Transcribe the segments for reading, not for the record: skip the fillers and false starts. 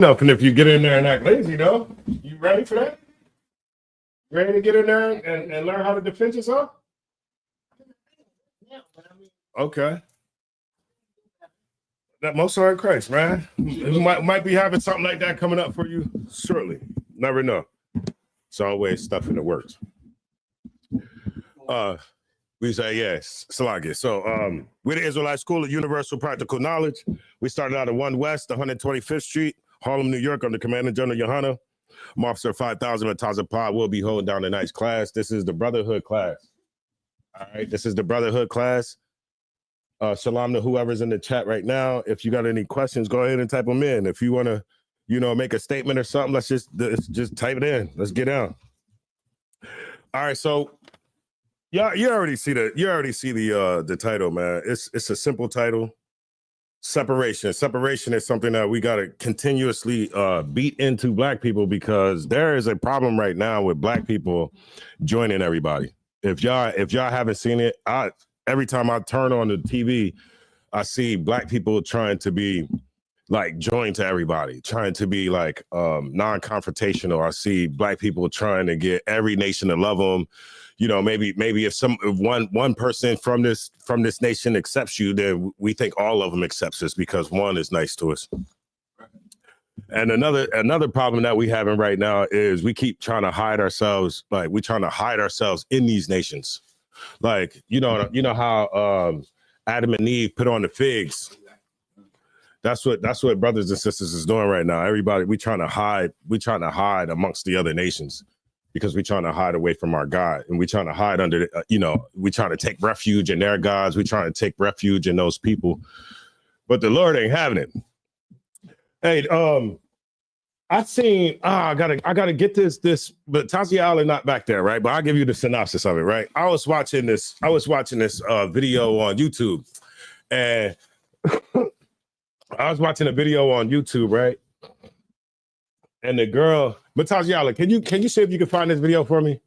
Nothing if you get in there and act lazy, though. You ready for that? Ready to get in there and learn how to defend yourself? Okay. That most are in Christ, man. You might be having something like that coming up for you shortly. Never know. It's always stuff in the works. We say yes, Salagi. So we're the Israelite School of Universal Practical Knowledge. We started out at 1 West, 125th Street, Harlem, New York, under Commander General Yohana. I'm Officer 5000 at Tazapad. We'll be holding down tonight's class. This is the Brotherhood class. All right, this is the Brotherhood class. Shalom to whoever's in the chat right now. If you got any questions, go ahead and type them in. If you want to, make a statement or something, let's just type it in. Let's get down. All right, so yeah, you already see the title, man. It's a simple title. Separation. Separation is something that we got to continuously beat into Black people, because there is a problem right now with Black people joining everybody. If y'all haven't seen it, every time I turn on the TV, I see Black people trying to be like join to everybody, trying to be like non-confrontational. I see Black people trying to get every nation to love them. Maybe if one person from this nation accepts you, then we think all of them accepts us because one is nice to us. And another problem that we having right now is we keep trying to hide ourselves. Like we're trying to hide ourselves in these nations. Like, you know how Adam and Eve put on the figs. That's what brothers and sisters is doing right now. Everybody, we're trying to hide amongst the other nations because we're trying to hide away from our God, and we're trying to hide under, we're trying to take refuge in their gods. We're trying to take refuge in those people, but the Lord ain't having it. Hey, I gotta get this, but Tatiana not back there, right? But I'll give you the synopsis of it, right? I was watching this video on YouTube, and I was watching a video on YouTube, right? And the girl, but Tatiana, can you see if you can find this video for me?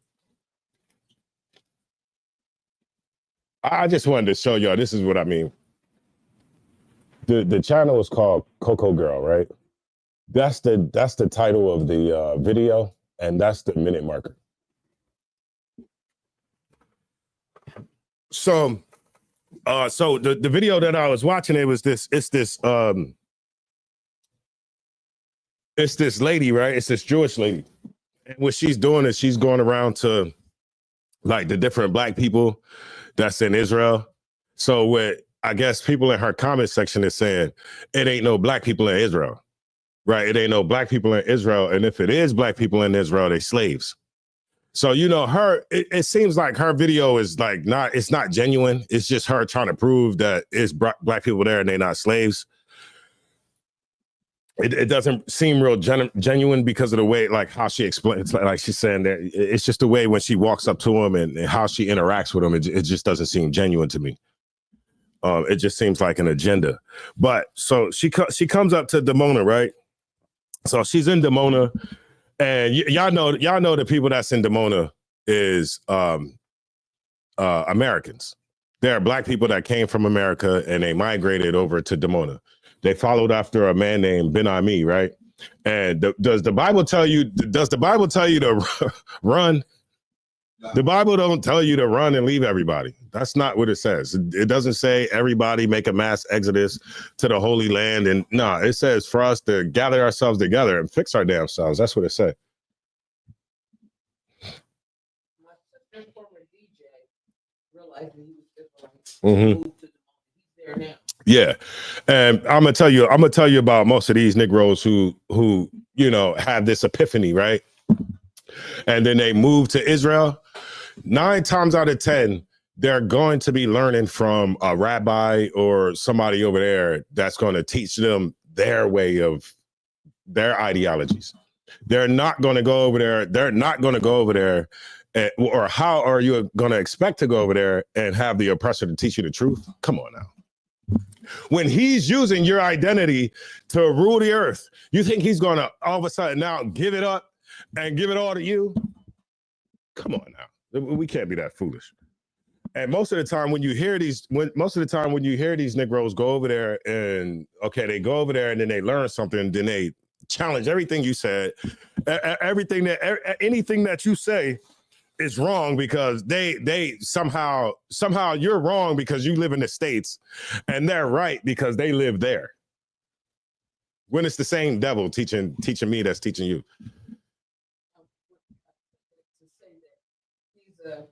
I just wanted to show y'all, this is what I mean. The channel is called Coco Girl, right? That's the title of the video, and that's the minute marker. So the video that I was watching, it's this lady, right? It's this Jewish lady. And what she's doing is she's going around to like the different Black people that's in Israel. So what I guess people in her comment section is saying, it ain't no Black people in Israel, right? It ain't no Black people in Israel. And if it is Black people in Israel, they slaves. So, it seems like her video is like it's not genuine. It's just her trying to prove that it's Black people there and they're not slaves. It doesn't seem real genuine because of the way, like how she explains, like she's saying that it's just the way when she walks up to him and how she interacts with him. It just doesn't seem genuine to me. It just seems like an agenda. But so she comes up to Dimona, right? So she's in Dimona, and y'all know the people that's in Dimona is Americans. There are Black people that came from America and they migrated over to Dimona. They followed after a man named Ben Ami, right? And does the Bible tell you to run? The Bible don't tell you to run and leave everybody. That's not what it says. It doesn't say everybody make a mass exodus to the Holy Land. And no, it says for us to gather ourselves together and fix our damn selves. That's what it said. My sister, former DJ, realized that he was Mm-hmm. He's there now. Yeah, and I'm gonna tell you about most of these Negroes who have this epiphany, right? And then they move to Israel. 9 times out of 10, they're going to be learning from a rabbi or somebody over there that's going to teach them their way of their ideologies. They're not going to go over there. Or how are you going to expect to go over there and have the oppressor to teach you the truth? Come on now. When he's using your identity to rule the earth, you think he's going to all of a sudden now give it up and give it all to you? Come on now. We can't be that foolish. And most of the time when you hear these Negroes go over there and they go over there and then they learn something, then challenge everything you said. Everything that anything that you say is wrong because they somehow you're wrong because you live in the States, and they're right because they live there. When it's the same devil teaching me that's teaching you. To say that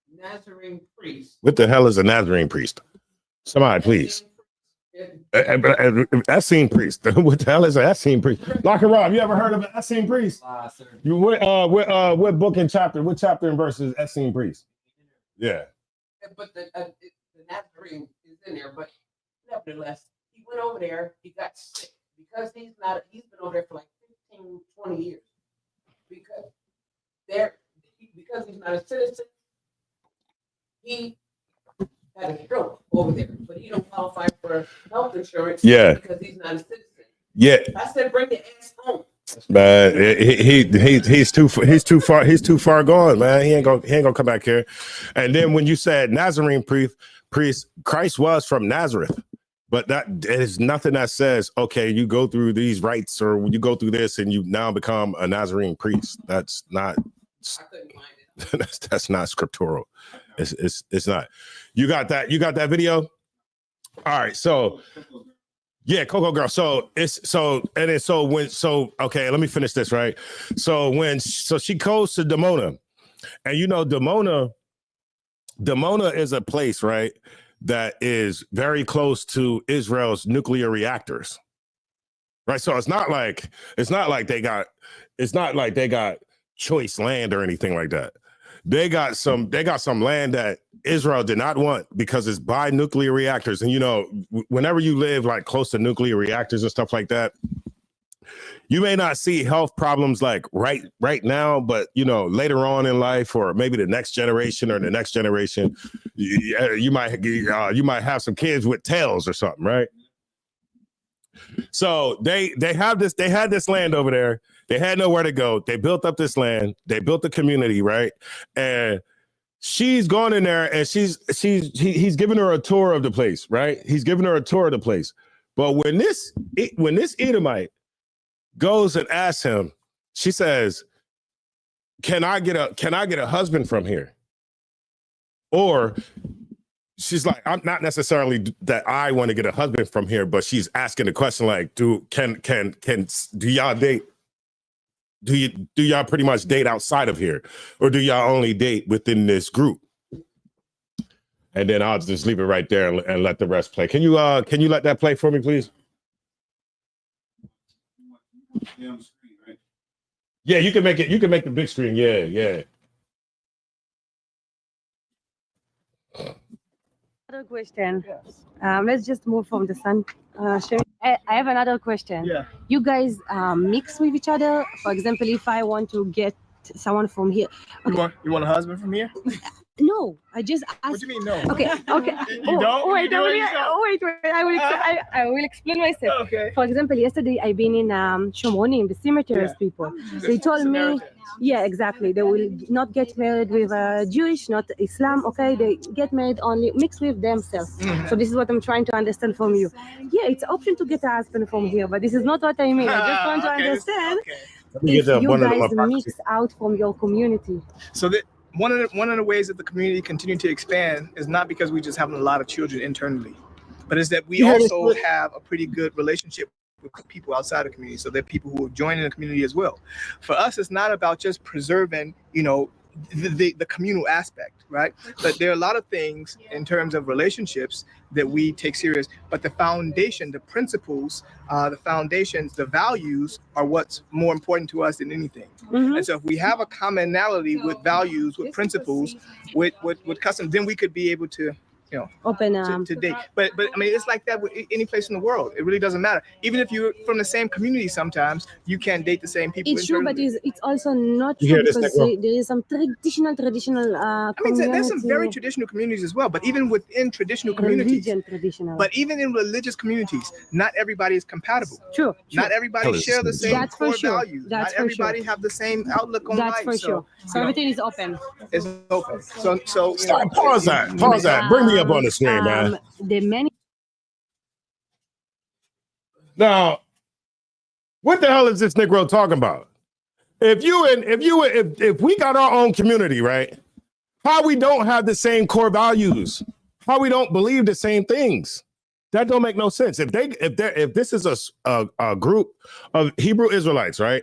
he's a Nazarene priest. What the hell is a Nazarene priest? Somebody, please. Essene priest. What the hell is an Essene priest? Lock and Rob, you ever heard of an Essene priest? Sir. You what book and chapter? What chapter and verse is Essene priest? Yeah. But the Nazarene is in there. But nevertheless, he went over there. He got sick because he's been over there for like 15, 20 years. Because he's not a citizen, he had a stroke over there, but he don't qualify for health insurance. Yeah. Because he's not a citizen. Yeah. I said, bring the ass home. But he's too far gone, man. He ain't gonna come back here. And then when you said Nazarene priest, Christ was from Nazareth, but that is nothing that says, okay, you go through these rites or you go through this and you now become a Nazarene priest. That's not. I couldn't find it. That's not scriptural. It's not. You got that video? All right, so yeah, Coco Girl. So okay, let me finish this, right? So she goes to Dimona, and you know, Dimona is a place, right, that is very close to Israel's nuclear reactors. Right. So it's not like they got choice land or anything like that. They got some land that Israel did not want because it's by nuclear reactors. And you know, whenever you live like close to nuclear reactors and stuff like that, you may not see health problems like right now, but you know, later on in life, or maybe the next generation, you might have some kids with tails or something, right? So they had this land over there. They had nowhere to go. They built up this land. They built the community, right? And she's gone in there, and he's giving her a tour of the place, right? He's giving her a tour of the place. But when this Edomite goes and asks him, she says, "Can I get a husband from here?" Or she's like, I'm not necessarily that I want to get a husband from here, but she's asking the question like, do y'all date? Do y'all pretty much date outside of here, or do y'all only date within this group? And then I'll just leave it right there and let the rest play. Can you let that play for me, please? Yeah, you can make it. You can make the big screen. Yeah. Another question. Let's just move from the sun. I have another question. Yeah. You guys mix with each other. For example, if I want to get someone from here. Okay. You want a husband from here? No, I just asked. What do you mean no? Okay. You don't? Wait. You Wait. I will explain myself. Okay. For example, yesterday I've been in Shomronim, the cemeteries people. They told me, yeah, exactly. They will not get married with Jewish, not Islam. Okay, they get married only mixed with themselves. Mm-hmm. So this is what I'm trying to understand from you. Yeah, it's an option to get a husband from here, but this is not what I mean. I just want to understand if you guys mix out from your community. So that one of the ways that the community continue to expand is not because we just having a lot of children internally, but is that we also have a pretty good relationship with people outside the community. So there are people who are joining the community as well. For us, it's not about just preserving, you know, the communal aspect, right? But there are a lot of things in terms of relationships that we take serious, but the foundation, the principles, the foundations, the values are what's more important to us than anything. Mm-hmm. And so if we have a commonality with values, with principles, with customs, then we could be able to, you know, open to date. But I mean, it's like that with any place in the world. It really doesn't matter. Even if you're from the same community, sometimes you can't date the same people. It's true, but it's also not You true hear this, because Nick? there is some traditional I mean, there's some very traditional communities as well, but even within traditional communities, traditional. but even in religious communities, not everybody is compatible. True. Not everybody share the same That's core for sure. values. That's not for everybody sure. have the same outlook on That's life. for sure. So everything is open. It's open. So Stop. Pause that. Bring me up on the screen, man. The many Now, What the hell is this Negro talking about? If we got our own community, right? How we don't have the same core values? How we don't believe the same things? That don't make no sense. If this is a group of Hebrew Israelites, right,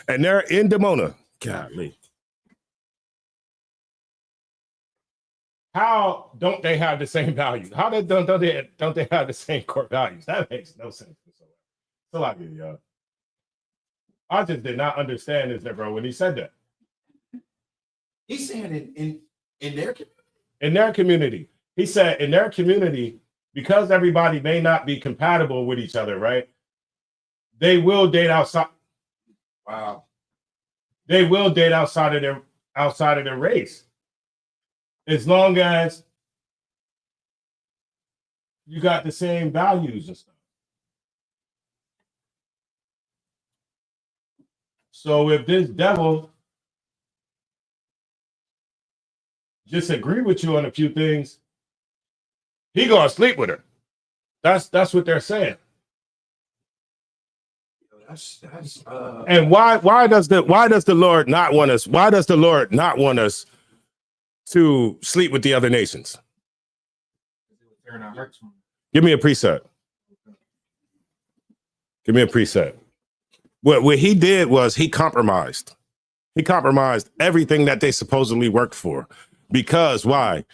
and they're in Dimona, golly, how don't they have the same values? How don't they have the same core values? That makes no sense. So I get y'all. I just did not understand this, bro, when he said that. He's saying in their community. In their community. He said in their community, because everybody may not be compatible with each other, right? They will date outside. Wow. They will date outside of their race. As long as you got the same values and stuff. So if this devil disagree with you on a few things, he gonna sleep with her. That's what they're saying. And why does the Lord not want us? Why does the Lord not want us to sleep with the other nations? Give me a preset. Give me a preset. What he did was he compromised. He compromised everything that they supposedly worked for. Because why?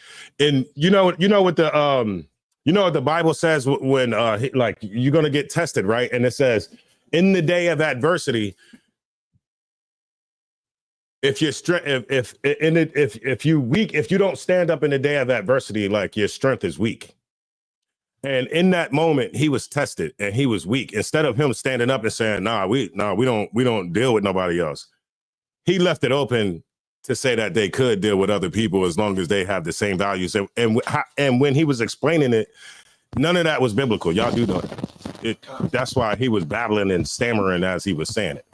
And you know what the Bible says when like you're gonna get tested, right? And it says, in the day of adversity, if you're weak, if you don't stand up in the day of adversity, like your strength is weak. And in that moment, he was tested and he was weak. Instead of him standing up and saying, we don't deal with nobody else. He left it open to say that they could deal with other people as long as they have the same values. And when he was explaining it, none of that was biblical. Y'all do know that. That's why he was babbling and stammering as he was saying it.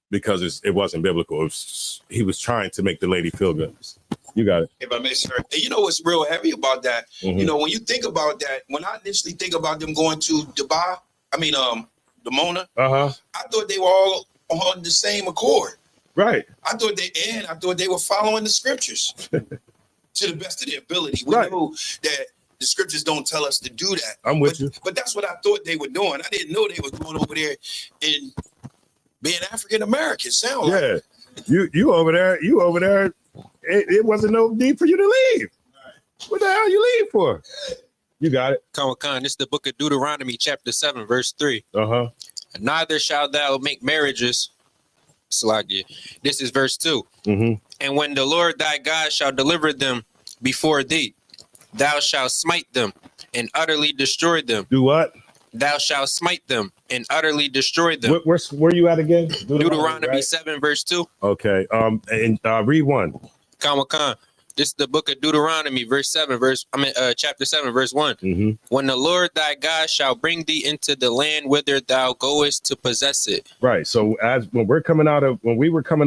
Because it wasn't biblical. He was trying to make the lady feel good. You got it. If I may, sir. You know what's real heavy about that? Mm-hmm. You know, when you think about that, when I initially think about them going to Dimona, I thought they were all on the same accord. Right. I thought they were following the scriptures to the best of their ability. We know that the scriptures don't tell us to do that. I'm with you. But that's what I thought they were doing. I didn't know they were going over there and being African American. Sound like you over there. It wasn't no need for you to leave. What the hell you leave for? You got it. This is the book of Deuteronomy, chapter 7, verse 3. Neither shalt thou make marriages. Salakia. This is verse 2. And when the Lord thy God shall deliver them before thee, thou shalt smite them and utterly destroy them. Do what? Thou shalt smite them and utterly destroy them. Where you at again? Deuteronomy right? 7, verse 2. Okay. And read one. This is the book of Deuteronomy, chapter 7, verse 1. When the Lord thy God shall bring thee into the land whither thou goest to possess it. Right. So when we were coming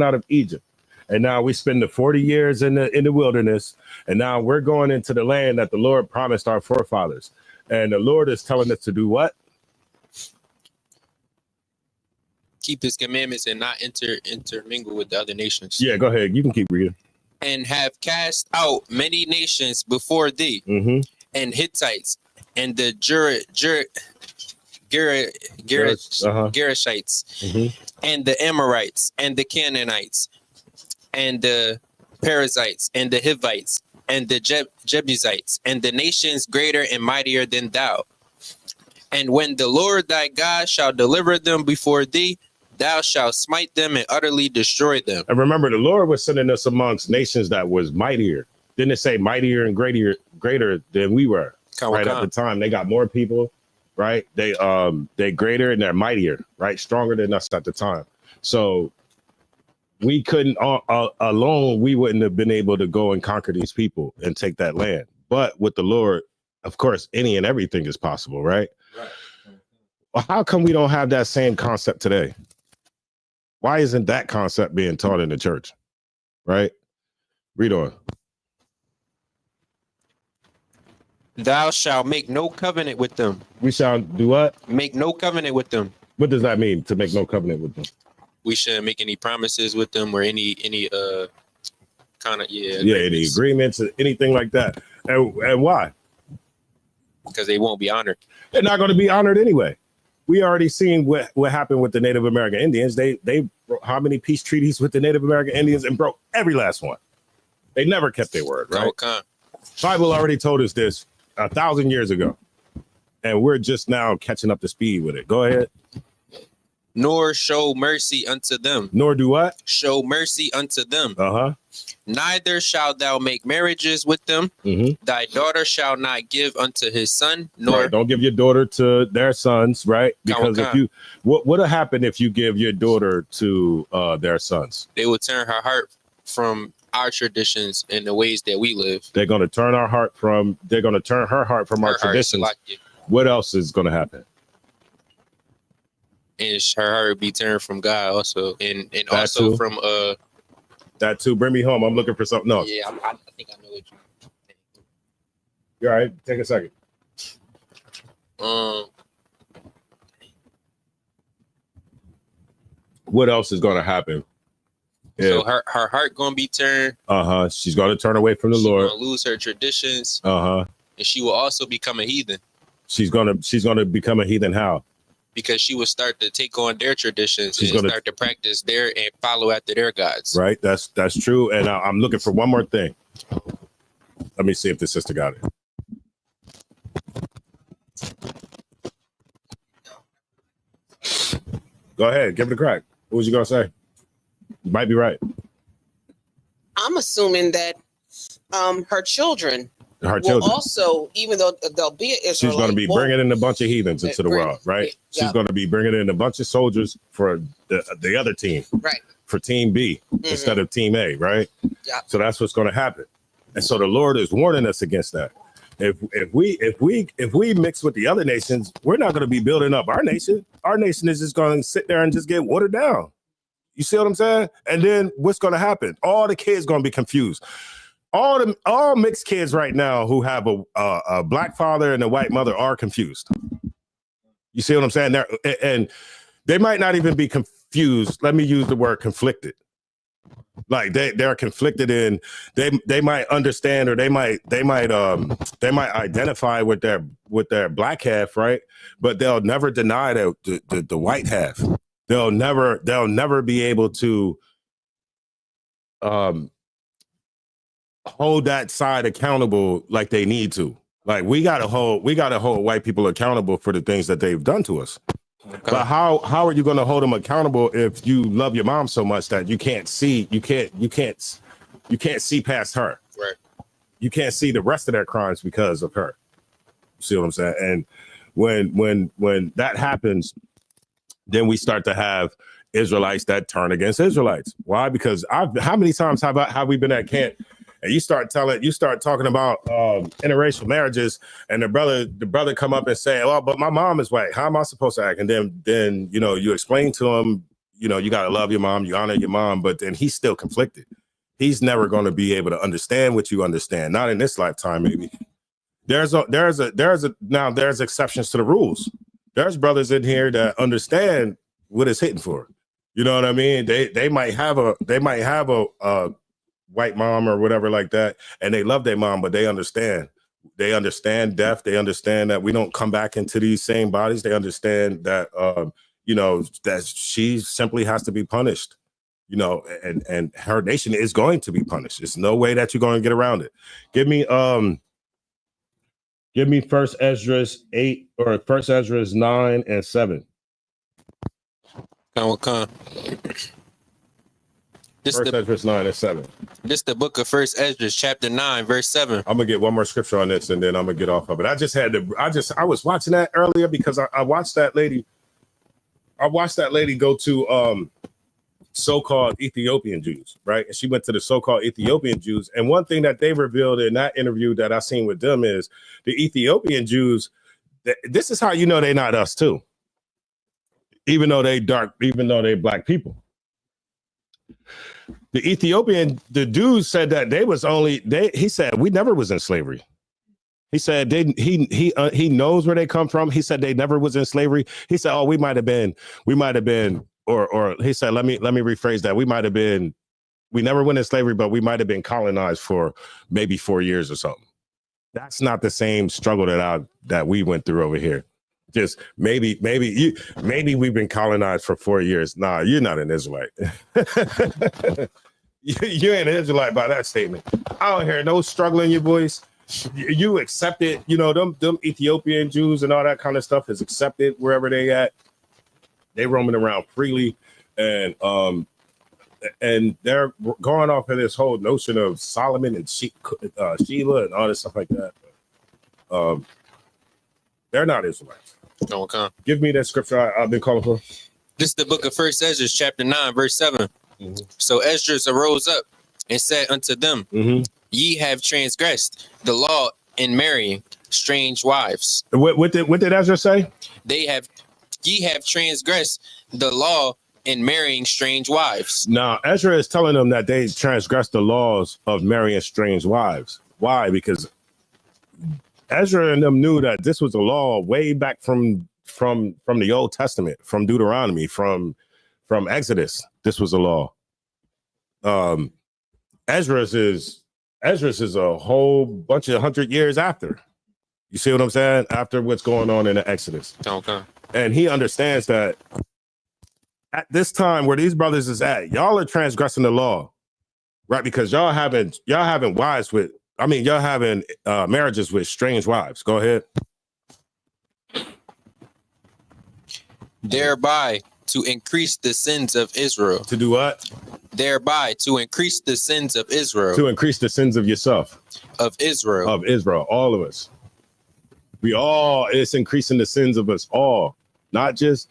out of Egypt, and now we spend the 40 years in the wilderness, and now we're going into the land that the Lord promised our forefathers. And the Lord is telling us to do what? Keep his commandments and not intermingle with the other nations. Yeah, go ahead. You can keep reading. And have cast out many nations before thee, and Hittites, and the Gerishites, and the Amorites, and the Canaanites, and the Perizzites, and the Hivites, and the Jebusites, and the nations greater and mightier than thou. And when the Lord thy God shall deliver them before thee, thou shalt smite them and utterly destroy them. And remember, the Lord was sending us amongst nations that was mightier. Didn't it say mightier and greater than we were? Right at the time, they got more people, right? They greater and they're mightier, right? Stronger than us at the time. So we couldn't alone. We wouldn't have been able to go and conquer these people and take that land. But with the Lord, of course, any and everything is possible, right? Right. Well, how come we don't have that same concept today? Why isn't that concept being taught in the church? Right? Read on. Thou shalt make no covenant with them. We shall do what? Make no covenant with them. What does that mean, to make no covenant with them? We shouldn't make any promises with them or any kind of any agreements, anything like that. And why? Because they won't be honored. They're not going to be honored anyway. We already seen what happened with the Native American Indians. They broke how many peace treaties with the Native American Indians and broke every last one. They never kept their word, right? Okay. Bible already told us this 1,000 years ago, and we're just now catching up to speed with it. Go ahead. Nor show mercy unto them. Nor do what? Show mercy unto them. Uh-huh. Neither shalt thou make marriages with them. Mm-hmm. Thy daughter shall not give unto his son, nor right. Don't give your daughter to their sons, right? Because if you, what would have happened if you give your daughter to their sons? They will turn her heart from our traditions and the ways that we live. They're going to turn her heart from our traditions. What else is going to happen? And her heart be turned from God also, and that also too. From that too. Bring me home. I'm looking for something else. Yeah, I think I know what you. You're all right. Take a second. What else is going to happen? So her heart going to be turned. She's going to turn away from the Lord. Going to lose her traditions. And she will also become a heathen. She's going to become a heathen. How? Because she will start to take on their traditions and start to practice their and follow after their gods. Right. That's true. And I'm looking for one more thing. Let me see if the sister got it. Go ahead. Give it a crack. What was you going to say? You might be right. I'm assuming that her children will also, even though they'll be an Israelite, she's going to be bringing in a bunch of heathens into the world, right? She's going to be bringing in a bunch of soldiers for the other team, right? For Team B instead of Team A, right? Yeah. So that's what's going to happen, and so the Lord is warning us against that. If we mix with the other nations, we're not going to be building up our nation. Our nation is just going to sit there and just get watered down. You see what I'm saying? And then what's going to happen? All the kids going to be confused. All mixed kids right now who have a black father and a white mother are confused. You see what I'm saying? And they might not even be confused. Let me use the word conflicted. Like they're conflicted in they might understand, or they might identify with their black half, right? But they'll never deny the white half. They'll never be able to hold that side accountable like they need to. Like we gotta hold white people accountable for the things that they've done to us. Okay. But how are you going to hold them accountable if you love your mom so much that you can't see past her? Right. You can't see the rest of their crimes because of her. See what I'm saying? And when that happens, then we start to have Israelites that turn against Israelites. Why? Because how many times have we been at camp? And you start talking about interracial marriages, and the brother come up and say, "Oh, but my mom is white. How am I supposed to act?" And then you explain to him, you gotta love your mom, you honor your mom, but then he's still conflicted. He's never going to be able to understand what you understand. Not in this lifetime, maybe. There's exceptions to the rules. There's brothers in here that understand what it's hitting for. You know what I mean? They might have a white mom or whatever like that, and they love their mom, but they understand death. They understand that we don't come back into these same bodies. They understand that that she simply has to be punished, and her nation is going to be punished. There's no way that you're going to get around it. Give me 1 Esdras 8 or 1 Esdras 9 and 7. First Esdras 9 and 7. This the book of 1 Esdras, chapter 9, verse 7. I'm gonna get one more scripture on this, and then I'm gonna get off of it. I was watching that earlier because I watched that lady. I watched that lady go to so-called Ethiopian Jews, right? And she went to the so-called Ethiopian Jews, and one thing that they revealed in that interview that I seen with them is the Ethiopian Jews. This is how you know they're not us too, even though they black people. The Jews said that he said we never was in slavery. He said he knows where they come from. He said they never was in slavery. He said, oh, we might have been, or he said, let me rephrase that. We never went in slavery, but we might have been colonized for maybe 4 years or something. That's not the same struggle that we went through over here. Just maybe we've been colonized for 4 years. Nah, you're not an Israelite. You ain't an Israelite by that statement. I don't hear no struggle in your voice. You accept it. You know, them Ethiopian Jews and all that kind of stuff is accepted wherever they at. They roaming around freely, and they're going off of this whole notion of Solomon and Sheila and all this stuff like that. They're not Israelites. Okay. Give me that scripture I've been calling for. This is the book of First Ezra, chapter 9, verse 7. So Esdras arose up and said unto them, ye have transgressed the law in marrying strange wives. What did Ezra say? Ye have transgressed the law in marrying strange wives. Now, Ezra is telling them that they transgressed the laws of marrying strange wives. Why? Because Ezra and them knew that this was a law way back from the Old Testament, from Deuteronomy, from Exodus. This was a law. Ezra's is a whole bunch of 100 years after. You see what I'm saying? After what's going on in the Exodus. Okay. And he understands that at this time where these brothers is at, y'all are transgressing the law, right? Because y'all having marriages with strange wives. Go ahead. Thereby to increase the sins of Israel. To do what? Thereby to increase the sins of Israel. To increase the sins of yourself. Of Israel. Of Israel. All of us. It's increasing the sins of us all. Not just,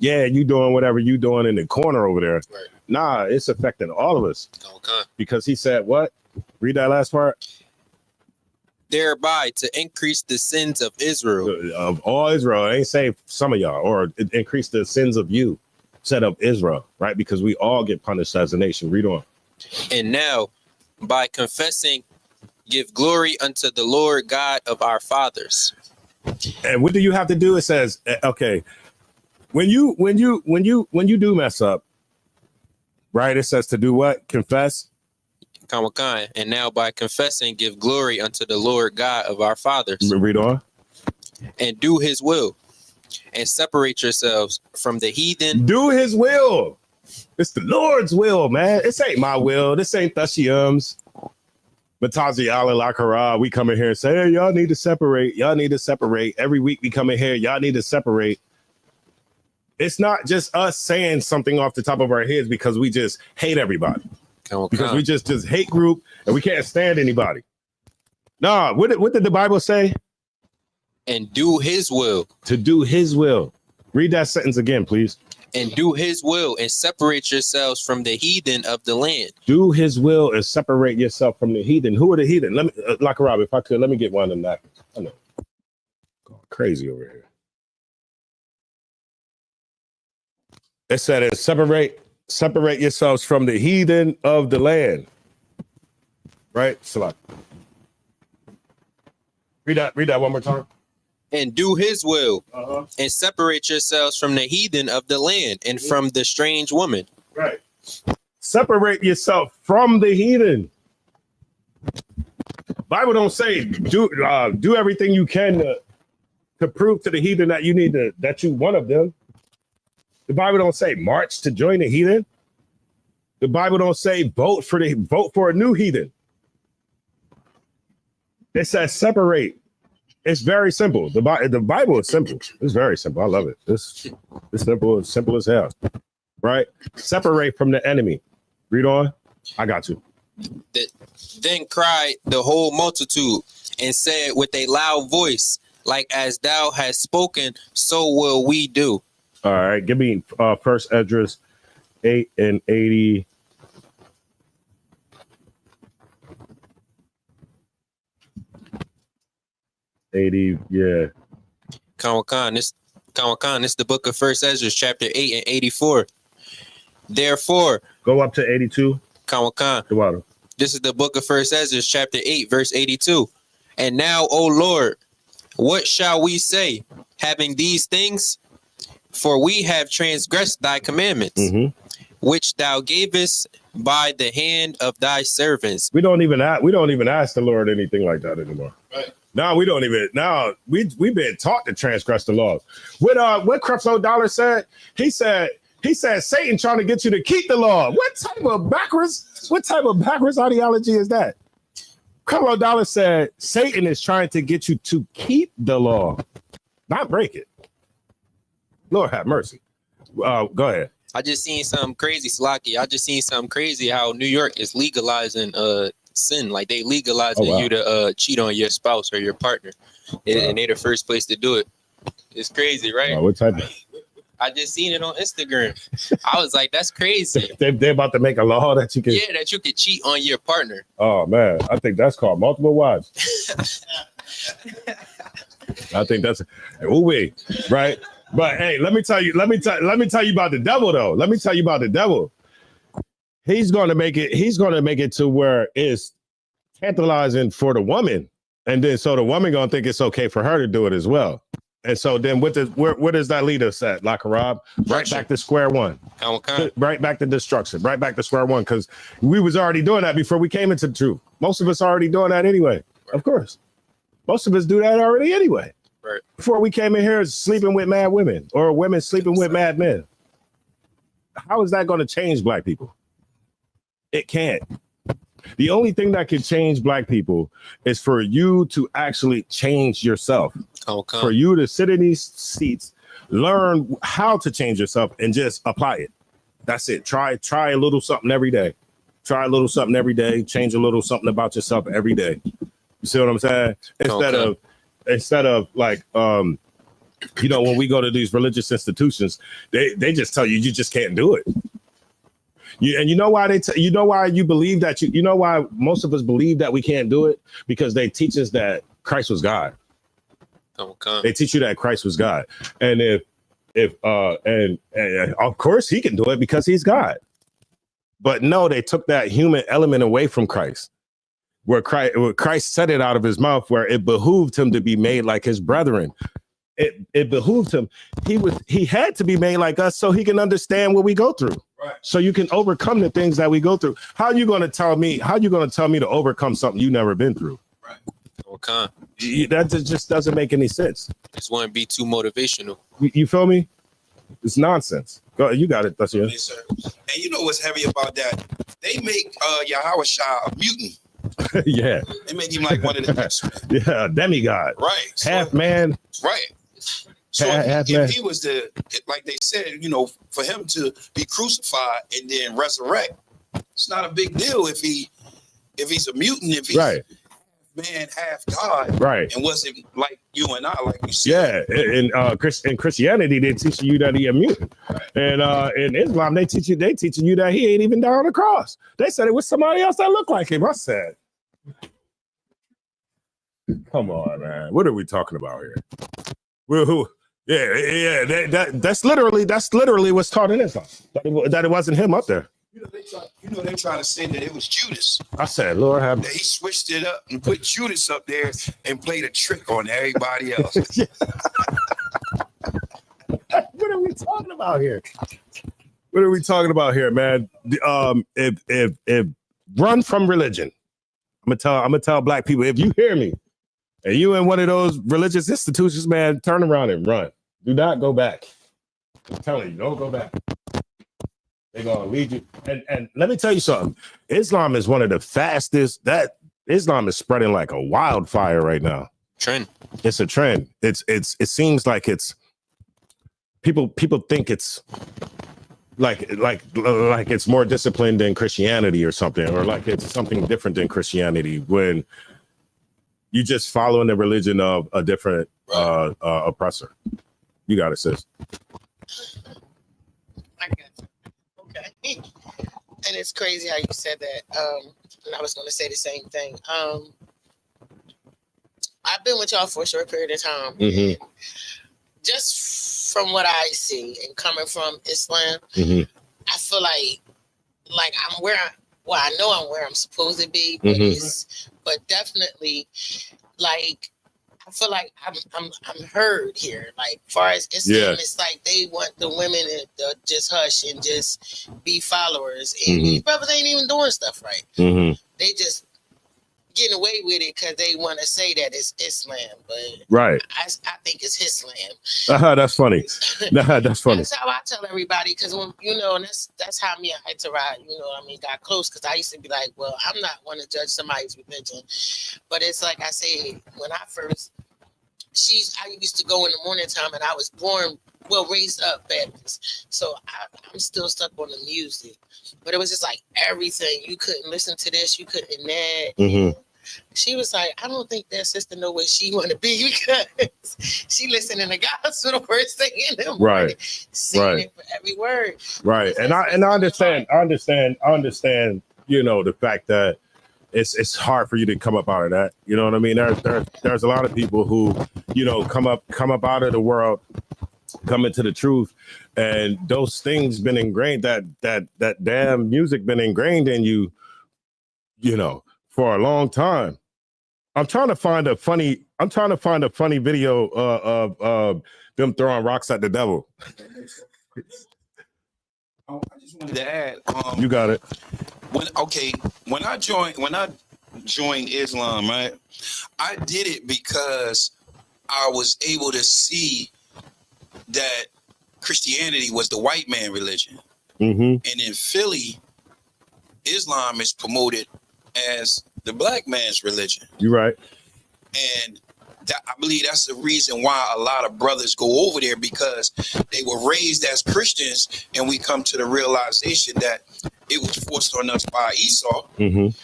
you doing whatever you doing in the corner over there. Right. Nah, it's affecting all of us. Okay. Because he said what? Read that last part. Thereby to increase the sins of Israel. Of all Israel. I ain't say some of y'all, or increase the sins of you. Set up Israel, right? Because we all get punished as a nation. Read on. And now, by confessing, give glory unto the Lord God of our fathers. And what do you have to do? It says, okay, when you do mess up, right? It says to do what? Confess. And now by confessing, give glory unto the Lord God of our fathers. Read on. And do his will, and separate yourselves from the heathen. Do his will. It's the Lord's will, man. This ain't my will. This ain't Thashiam's. Matazi Allah Lakara. We come in here and say, hey, y'all need to separate. Y'all need to separate. Every week we come in here. Y'all need to separate. It's not just us saying something off the top of our heads because we just hate everybody. Because we just hate group and we can't stand anybody. Nah, what did the Bible say? And do his will. To do his will. Read that sentence again, please. And do his will and separate yourselves from the heathen of the land. Do his will and separate yourself from the heathen. Who are the heathen? Let me, Lakara, if I could, let me get one of them napkins. I know. Going crazy over here. It said, separate yourselves from the heathen of the land. Right? Salat. Read that one more time. And do his will, and separate yourselves from the heathen of the land and from the strange woman. Right. Separate yourself from the heathen. Bible don't say do everything you can to prove to the heathen that that you one of them. The Bible don't say march to join the heathen. The Bible don't say vote for a new heathen. It says separate. It's very simple. The Bible is simple. It's very simple. I love it. It's simple. It's simple as hell. Right? Separate from the enemy. Read on. I got you. Then cried the whole multitude and said with a loud voice, like as thou hast spoken, so will we do. All right. Give me First Esdras 8 and 80. Yeah. Kawakan, this the book of First Ezra, chapter 8 and 84. Therefore, go up to 82. Kawakan, this is the book of First Ezra, chapter 8, verse 82. And now, O Lord, what shall we say? Having these things, for we have transgressed thy commandments, which thou gavest by the hand of thy servants. We don't even ask the Lord anything like that anymore. Right. Now we don't even. Now we've been taught to transgress the laws. What Creflo Dollar said. He said Satan trying to get you to keep the law. What type of backwards ideology is that? Creflo Dollar said Satan is trying to get you to keep the law, not break it. Lord have mercy. Go ahead. I just seen something crazy, Slocky. I just seen something crazy how New York is legalizing sin. Like they legalizing you to cheat on your spouse or your partner. And they the first place to do it. It's crazy, right? What type of? I just seen it on Instagram. I was like, that's crazy. They're about to make a law that you can. Yeah, that you could cheat on your partner. Oh man, I think that's called multiple wives. I think that's right. But hey, let me tell you about the devil though. Let me tell you about the devil. He's going to make it to where it's tantalizing for the woman, and then so the woman gonna think it's okay for her to do it as well. And so then where does that lead us at, Rob? Right back to square one. Okay. Right back to destruction. Right back to square one, because we was already doing that before we came into the truth. Most of us are already doing that anyway. Right. Of course. Most of us do that already anyway. Right. Before we came in here sleeping with mad women or women sleeping with mad men. How is that going to change black people? It can't. The only thing that can change black people is for you to actually change yourself. Okay. For you to sit in these seats, learn how to change yourself and just apply it. That's it. Try a little something every day. Try a little something every day. Change a little something about yourself every day. You see what I'm saying? Instead of like, when we go to these religious institutions, they just tell you just can't do it. You know why you believe that you know why most of us believe that we can't do it? Because they teach us that Christ was God. Okay. They teach you that Christ was God. And if of course he can do it because he's God. But no, they took that human element away from Christ. Where Christ said it out of his mouth, where it behooved him to be made like his brethren. It behooved him. He had to be made like us so he can understand what we go through. Right. So you can overcome the things that we go through. How are you going to tell me to overcome something you've never been through? Right. Okay. That just doesn't make any sense. Just want to be too motivational. You feel me? It's nonsense. Go, you got it. That's it. Yes, sir. And you know what's heavy about that? They make Yahweh Shah a mutant. Yeah. They make him like one of the next. Yeah, demigod. Right. Half man. Right. So if he was like they said, for him to be crucified and then resurrect, it's not a big deal if he's a mutant, if he's right. Man, half God, right? And wasn't like you and I, like you said. Yeah, in Christianity, they teach you that he a mutant, and in Islam, they teaching you that he ain't even down on the cross. They said it was somebody else that looked like him. I said, "Come on, man, what are we talking about here?" That's literally what's taught in Islam. That it wasn't him up there. They're trying to say that it was Judas. I said, Lord have mercy. He switched it up and put Judas up there and played a trick on everybody else. What are we talking about here? What are we talking about here, man? If run from religion. I'm gonna tell black people, if you hear me and you in one of those religious institutions, man, turn around and run. Do not go back. I'm telling you, don't go back. They're gonna lead you. And let me tell you something. Islam is one of the fastest. That Islam is spreading like a wildfire right now. Trend. It's a trend. It seems like it's people think it's like it's more disciplined than Christianity or something, or like it's something different than Christianity, when you just following the religion of a different oppressor. You got it, sis. I got you. Okay. And it's crazy how you said that. And I was going to say the same thing. I've been with y'all for a short period of time. Mm-hmm. Just from what I see and coming from Islam, mm-hmm. I feel like I know I'm where I'm supposed to be, but mm-hmm. but definitely like I feel like I'm heard here. Like far as Islam, it's like they want the women to just hush and just be followers, and these brothers ain't even doing stuff right. They just getting away with it because they want to say that it's Islam, but right. I think it's Islam. That's funny. That's funny. That's how I tell everybody, because when and that's how me and Haitarah, got close, because I used to be like, well, I'm not one to judge somebody's religion, but it's like I say, when I first I used to go in the morning time, and I was raised up Baptist, so I'm still stuck on the music, but it was just like everything. You couldn't listen to this, you couldn't that. She was like, I don't think that sister know where she want to be, because she listening to gospel the first thing in the morning, singing it for every word. Right, and I understand. I understand. The fact that it's hard for you to come up out of that. You know what I mean? There's a lot of people who come up out of the world, come into the truth, and those things been ingrained. That damn music been ingrained in you. For a long time. I'm trying to find a funny video of them throwing rocks at the devil. I just wanted to add. You got it. When I joined Islam, right? I did it because I was able to see that Christianity was the white man religion, and in Philly, Islam is promoted as the black man's religion. You're right. And I believe that's the reason why a lot of brothers go over there, because they were raised as Christians, and we come to the realization that it was forced on us by Esau. And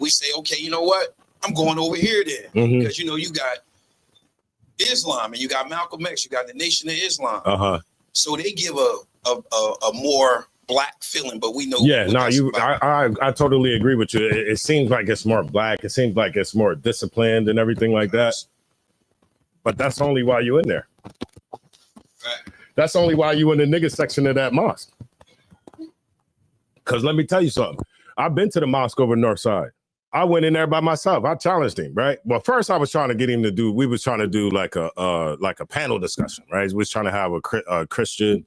we say, okay, you know what? I'm going over here then. Because you got Islam, and you got Malcolm X, you got the Nation of Islam. So they give a more black feeling, but we know. Yeah, no, I totally agree with you. It seems like it's more black. It seems like it's more disciplined and everything like that. But that's only why you in there. That's only why you in the nigga section of that mosque. Because let me tell you something. I've been to the mosque over North Side. I went in there by myself. I challenged him, right? Well, first I was trying to get him to do. We was trying to do like a panel discussion, right? We was trying to have a Christian,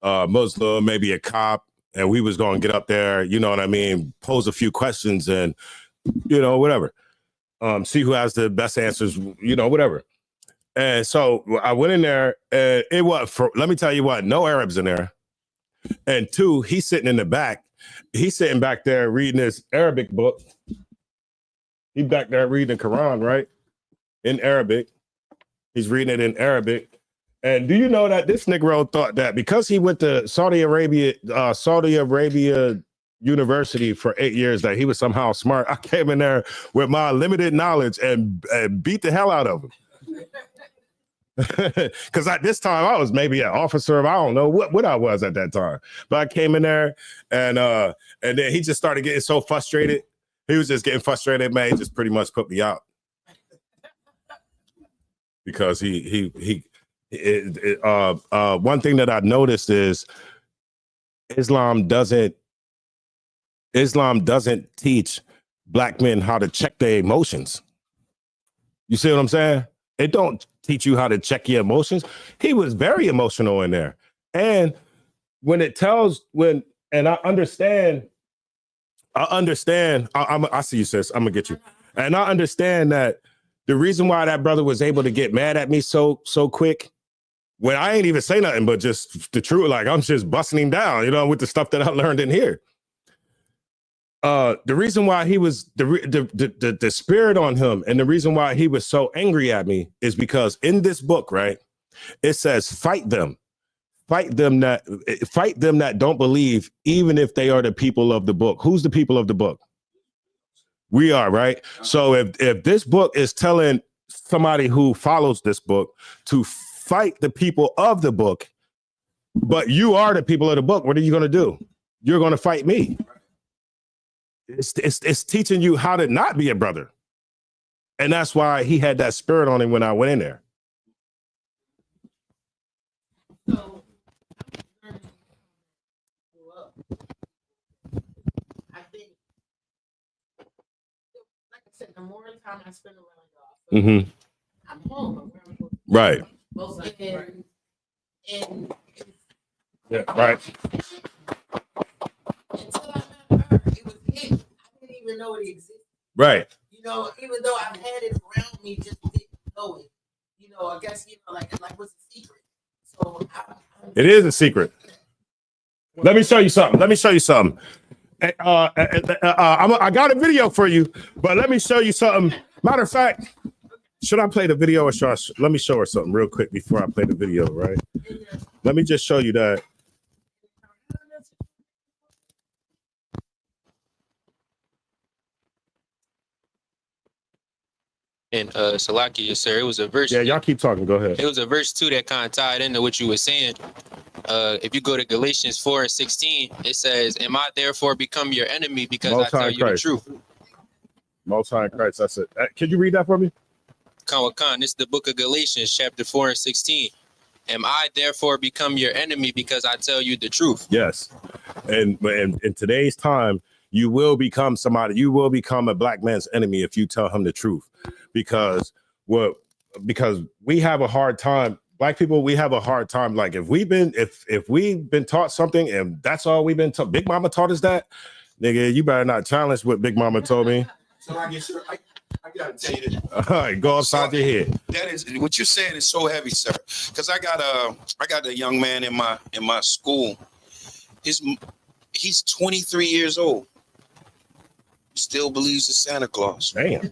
Muslim, maybe a cop, and we was going to get up there, you know what I mean, pose a few questions and, whatever. See who has the best answers, whatever. And so I went in there, and let me tell you what, no Arabs in there. And two, he's sitting in the back. He's sitting back there reading this Arabic book. He's back there reading the Quran, right? In Arabic. He's reading it in Arabic. And do you know that this Negro thought that because he went to Saudi Arabia University for 8 years, that he was somehow smart? I came in there with my limited knowledge and beat the hell out of him. Because at this time I was maybe an officer of, I don't know what I was at that time. But I came in there and then he just started getting so frustrated. He was just getting frustrated, man. He just pretty much put me out. Because one thing that I noticed is Islam doesn't teach black men how to check their emotions. You see what I'm saying? It don't teach you how to check your emotions. He was very emotional in there. And I understand, I see you, sis. I'm gonna get you. And I understand that the reason why that brother was able to get mad at me so quick, when I ain't even say nothing but just the truth, like I'm just busting him down, with the stuff that I learned in here. The reason why he was the spirit on him, and the reason why he was so angry at me is because in this book, right, it says fight them that don't believe, even if they are the people of the book. Who's the people of the book? We are, right? So if this book is telling somebody who follows this book to fight the people of the book, but you are the people of the book, what are you going to do? You're going to fight me. It's teaching you how to not be a brother. And that's why he had that spirit on him when I went in there. So, I think, like I said, the more time I spend around y'all, Mm-hmm. I'm home. But where I'm supposed to be. Right. And Yeah. Right. until I met her, it was hidden. I didn't even know it existed. Right. You know, even though I've had it around me, just didn't know it. You know, I guess, you know, like what's a secret? So It is a secret. Let me show you something. Let me show you something. I got a video for you, but let me show you something. Matter of fact, should I play the video or should let me show her something real quick before I play the video, right? Let me just show you that. And Salakia, sir, it was a verse. Yeah, y'all keep talking. Go ahead. It was a verse too that kind of tied into what you were saying. If you go to Galatians 4:16, it says, "Am I therefore become your enemy because I tell you the truth?" Most High in Christ. That's it. Can you read that for me? Khan, this is the book of Galatians, chapter 4:16. Am I therefore become your enemy because I tell you the truth? Yes. And in today's time, you will become somebody. You will become a black man's enemy if you tell him the truth, because we have a hard time. Black people, we have a hard time. Like if we've been taught something and that's all we've been taught. Big Mama taught us that, nigga. You better not challenge what Big Mama told me. So I guess I gotta tell you this. All right, go upside your head. That is what you're saying is so heavy, sir. Because I got a young man in my school. He's 23 years old. Still believes in Santa Claus. Damn.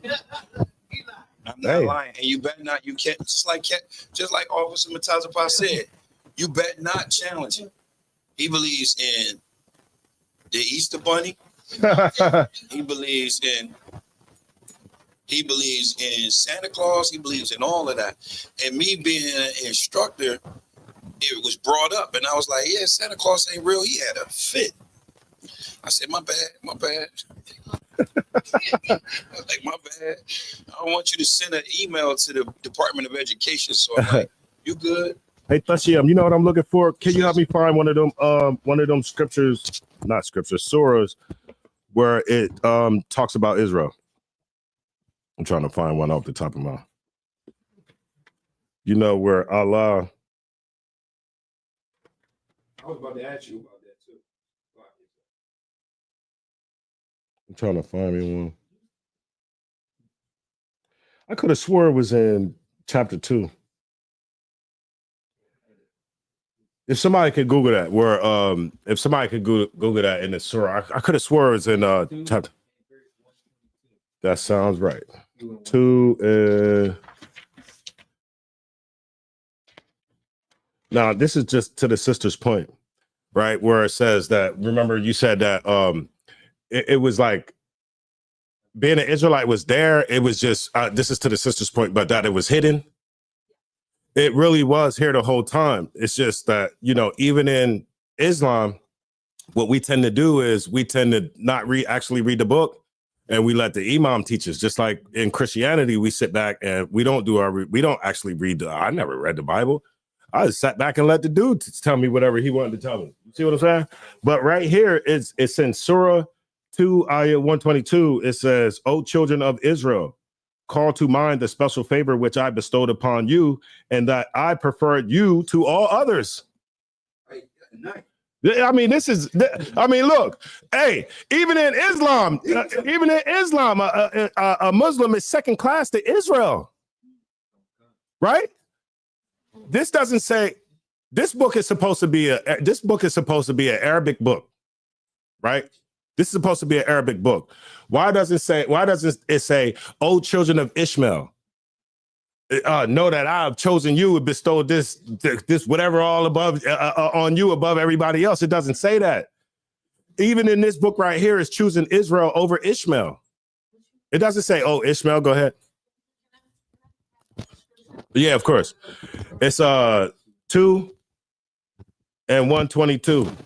I'm not lying, and you better not. You can't just like Officer Matazapa said. You better not challenge him. He believes in the Easter Bunny. He believes in Santa Claus. He believes in all of that. And me being an instructor, it was brought up, and I was like, "Yeah, Santa Claus ain't real." He had a fit. I said, "My bad." Like, my bad. I want you to send an email to the Department of Education. So I'm like, you good? Hey, Tashiyam, you know what I'm looking for? Can you help me find one of them scriptures, not scriptures, surahs, where it talks about Israel? I'm trying to find one off the top of my. You know where Allah. I was about to ask you about that too. I'm trying to find me one. I could have swore it was in chapter 2. If somebody could Google that, if somebody could Google that in the surah, I could have swore it was in chapter. That sounds right. 2. Now this is just to the sister's point, right? Where it says that. Remember, you said that it was like being an Israelite was there. It was just this is to the sister's point, but that it was hidden. It really was here the whole time. It's just that, even in Islam, what we tend to do is we tend to not actually read the book, and we let the imam teach us. Just like in Christianity, we sit back and we don't actually read I never read the Bible. I just sat back and let the dude tell me whatever he wanted to tell me. You see what I'm saying? But right here, it's in Surah 2, ayah 122. It says, "O children of Israel, call to mind the special favor which I bestowed upon you, and that I preferred you to all others." I mean, look, hey, even in Islam, a Muslim is second class to Israel, right? This doesn't say this book is supposed to be an Arabic book, right? This is supposed to be an Arabic book. Why doesn't it say, "O children of Ishmael, know that I have chosen you and bestowed this whatever all above on you above everybody else"? It doesn't say that. Even in this book right here, is choosing Israel over Ishmael. It doesn't say, "Oh, Ishmael, go ahead." Yeah, of course. It's 2 and 122.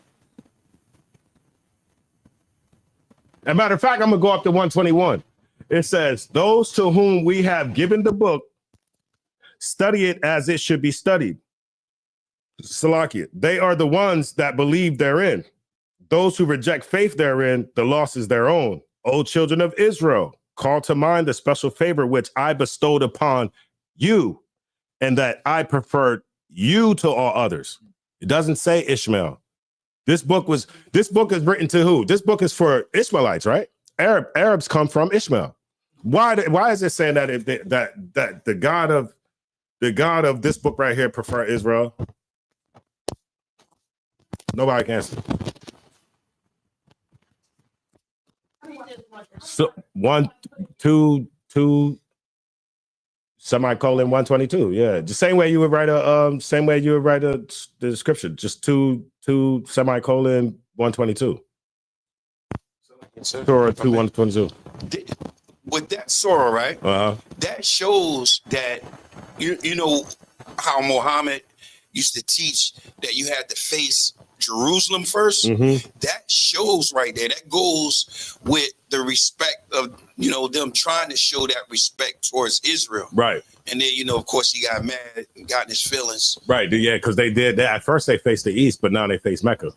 As a matter of fact, I'm gonna go up to 121. It says, "Those to whom we have given the book, study it as it should be studied." Salakia, they are the ones that believe therein. Those who reject faith therein, the loss is their own. O children of Israel, call to mind the special favor which I bestowed upon you, and that I preferred you to all others. It doesn't say Ishmael. This book is written to who? This book is for Ishmaelites, right? Arabs come from Ishmael. Why is it saying that that the God of this book right here prefer Israel? Nobody can answer. So 1, 2, 2, semicolon 122. Yeah, the same way you would write the scripture, just 2 semicolon 122. Surah 2 122. With that surah, right? That shows that you know how Muhammad used to teach that you had to face Jerusalem first. That shows right there. That goes with the respect of, you know, them trying to show that respect towards Israel. Right. And then, you know, of course, he got mad and got in his feelings. Right. Yeah, because they did that. At first, they faced the east, but now they face Mecca.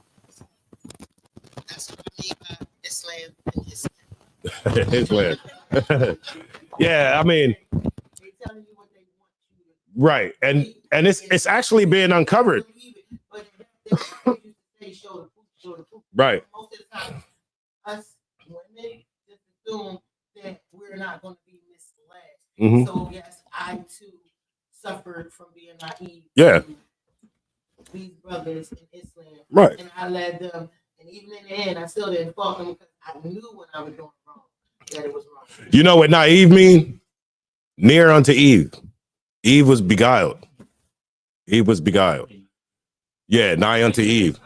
That's what I mean by Islam and his His land. Yeah, I mean, They telling you what they want you to right. And it's actually being uncovered. believe it, but they used to say, show the proof. Right. Most of the time, us women just assume that we're not going to be misled. So yes, I too suffered from being naive. Yeah. To these brothers in Islam. Right. And I led them, and even in the end, I still didn't fault them because I knew when I was doing wrong that it was wrong. You know what naive mean? Near unto Eve. Eve was beguiled. Eve was beguiled. Yeah, nigh unto Eve.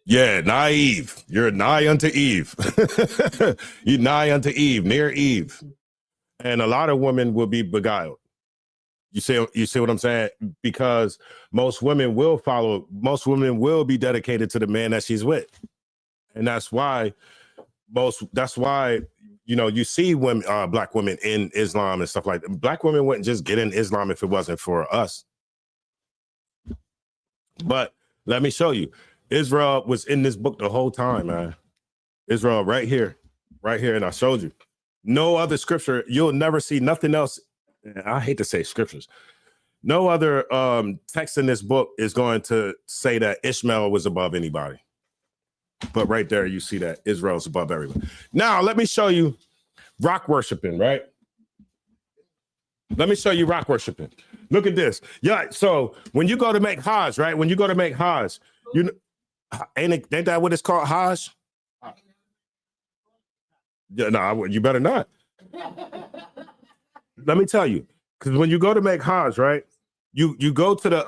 Yeah, naive. You're nigh unto Eve. You're nigh unto Eve, near Eve. And a lot of women will be beguiled. You see what I'm saying? Because most women will be dedicated to the man that she's with. And that's why you know, you see women, black women in Islam and stuff like that. Black women wouldn't just get in Islam if it wasn't for us. But let me show you. Israel was in this book the whole time, man. Israel right here. And I showed you. No other scripture. You'll never see nothing else. I hate to say scriptures. No other text in this book is going to say that Ishmael was above anybody. But right there, you see that Israel's above everyone. Now, let me show you rock worshiping, right? Let me show you rock worshiping. Look at this. Yeah, so when you go to make Hajj, right? When you go to make Hajj, you know, ain't that what it's called, Hajj? Yeah, no, you better not. Let me tell you, because when you go to make Hajj, right? You go to the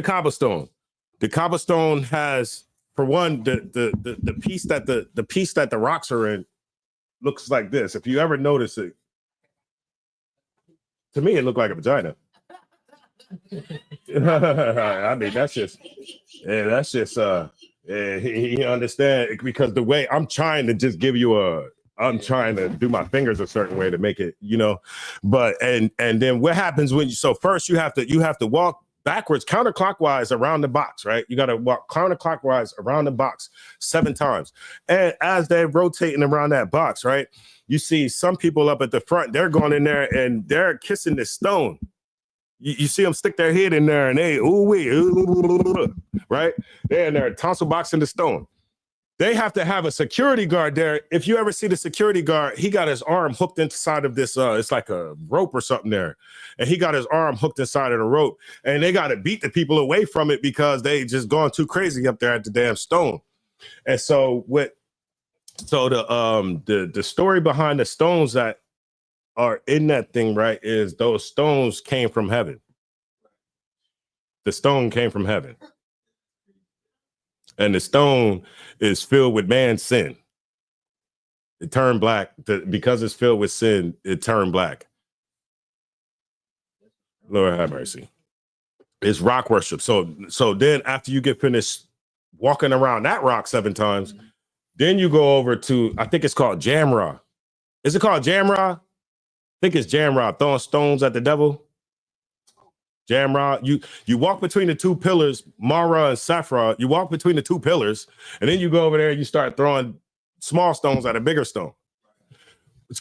cobblestone. The cobblestone has, for one, the piece that the rocks are in looks like this. If you ever notice it, to me, it looked like a vagina. I mean, that's just he understand, because the way I'm trying to just give you I'm trying to do my fingers a certain way to make it, you know, but and then what happens when so first you have to walk backwards counterclockwise around the box, right? You got to walk counterclockwise around the box 7 times. And as they're rotating around that box, right, you see some people up at the front, they're going in there and they're kissing the stone. You see them stick their head in there and they, right? They're in there tonsil boxing the stone. They have to have a security guard there. If you ever see the security guard, he got his arm hooked inside of this, it's like a rope or something there. And he got his arm hooked inside of the rope. And they got to beat the people away from it because they just gone too crazy up there at the damn stone. And so the story behind the stones that are in that thing, right, is those stones came from heaven. The stone came from heaven. And the stone is filled with man's sin. It turned black. Because it's filled with sin, it turned black. Lord have mercy. It's rock worship. So then after you get finished walking around that rock 7 times, then you go over to, I think it's called Jamra. Is it called Jamra? I think it's Jamra, throwing stones at the devil. Jamra, you walk between the 2 pillars, Mara and Safra. You walk between the 2 pillars, and then you go over there and you start throwing small stones at a bigger stone.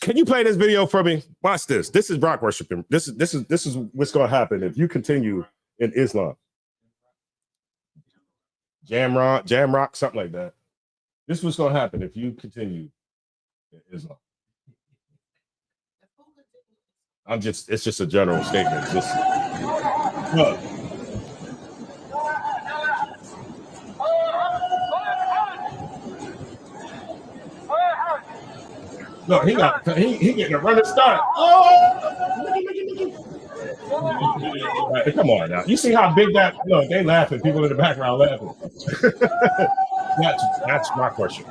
Can you play this video for me? Watch this. This is rock worshiping. This is what's gonna happen if you continue in Islam. Jam rock, something like that. This is what's gonna happen if you continue in Islam. It's just a general statement. Look. No, he getting a running start. Oh! Right, come on now. You see how big that? Look, they laughing. People in the background laughing. That's my question.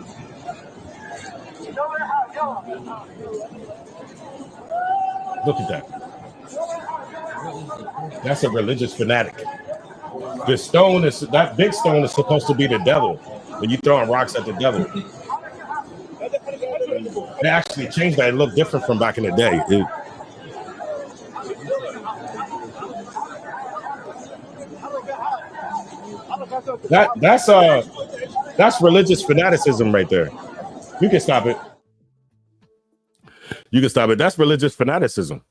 Look at that. That's a religious fanatic. That big stone is supposed to be the devil. When you throwing rocks at the devil. They actually changed that. It looked different from back in the day. That's religious fanaticism right there. You can stop it. You can stop it. That's religious fanaticism.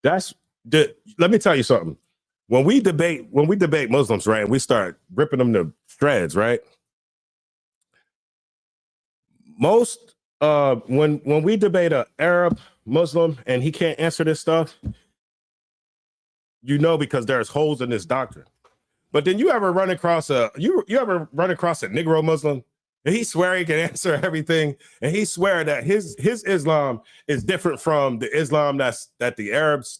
Let me tell you something. When we debate Muslims, right, and we start ripping them to shreds, right? Most when we debate an Arab Muslim and he can't answer this stuff, because there's holes in this doctrine. But then you ever run across a Negro Muslim and he swear he can answer everything, and he swear that his Islam is different from the Islam that the Arabs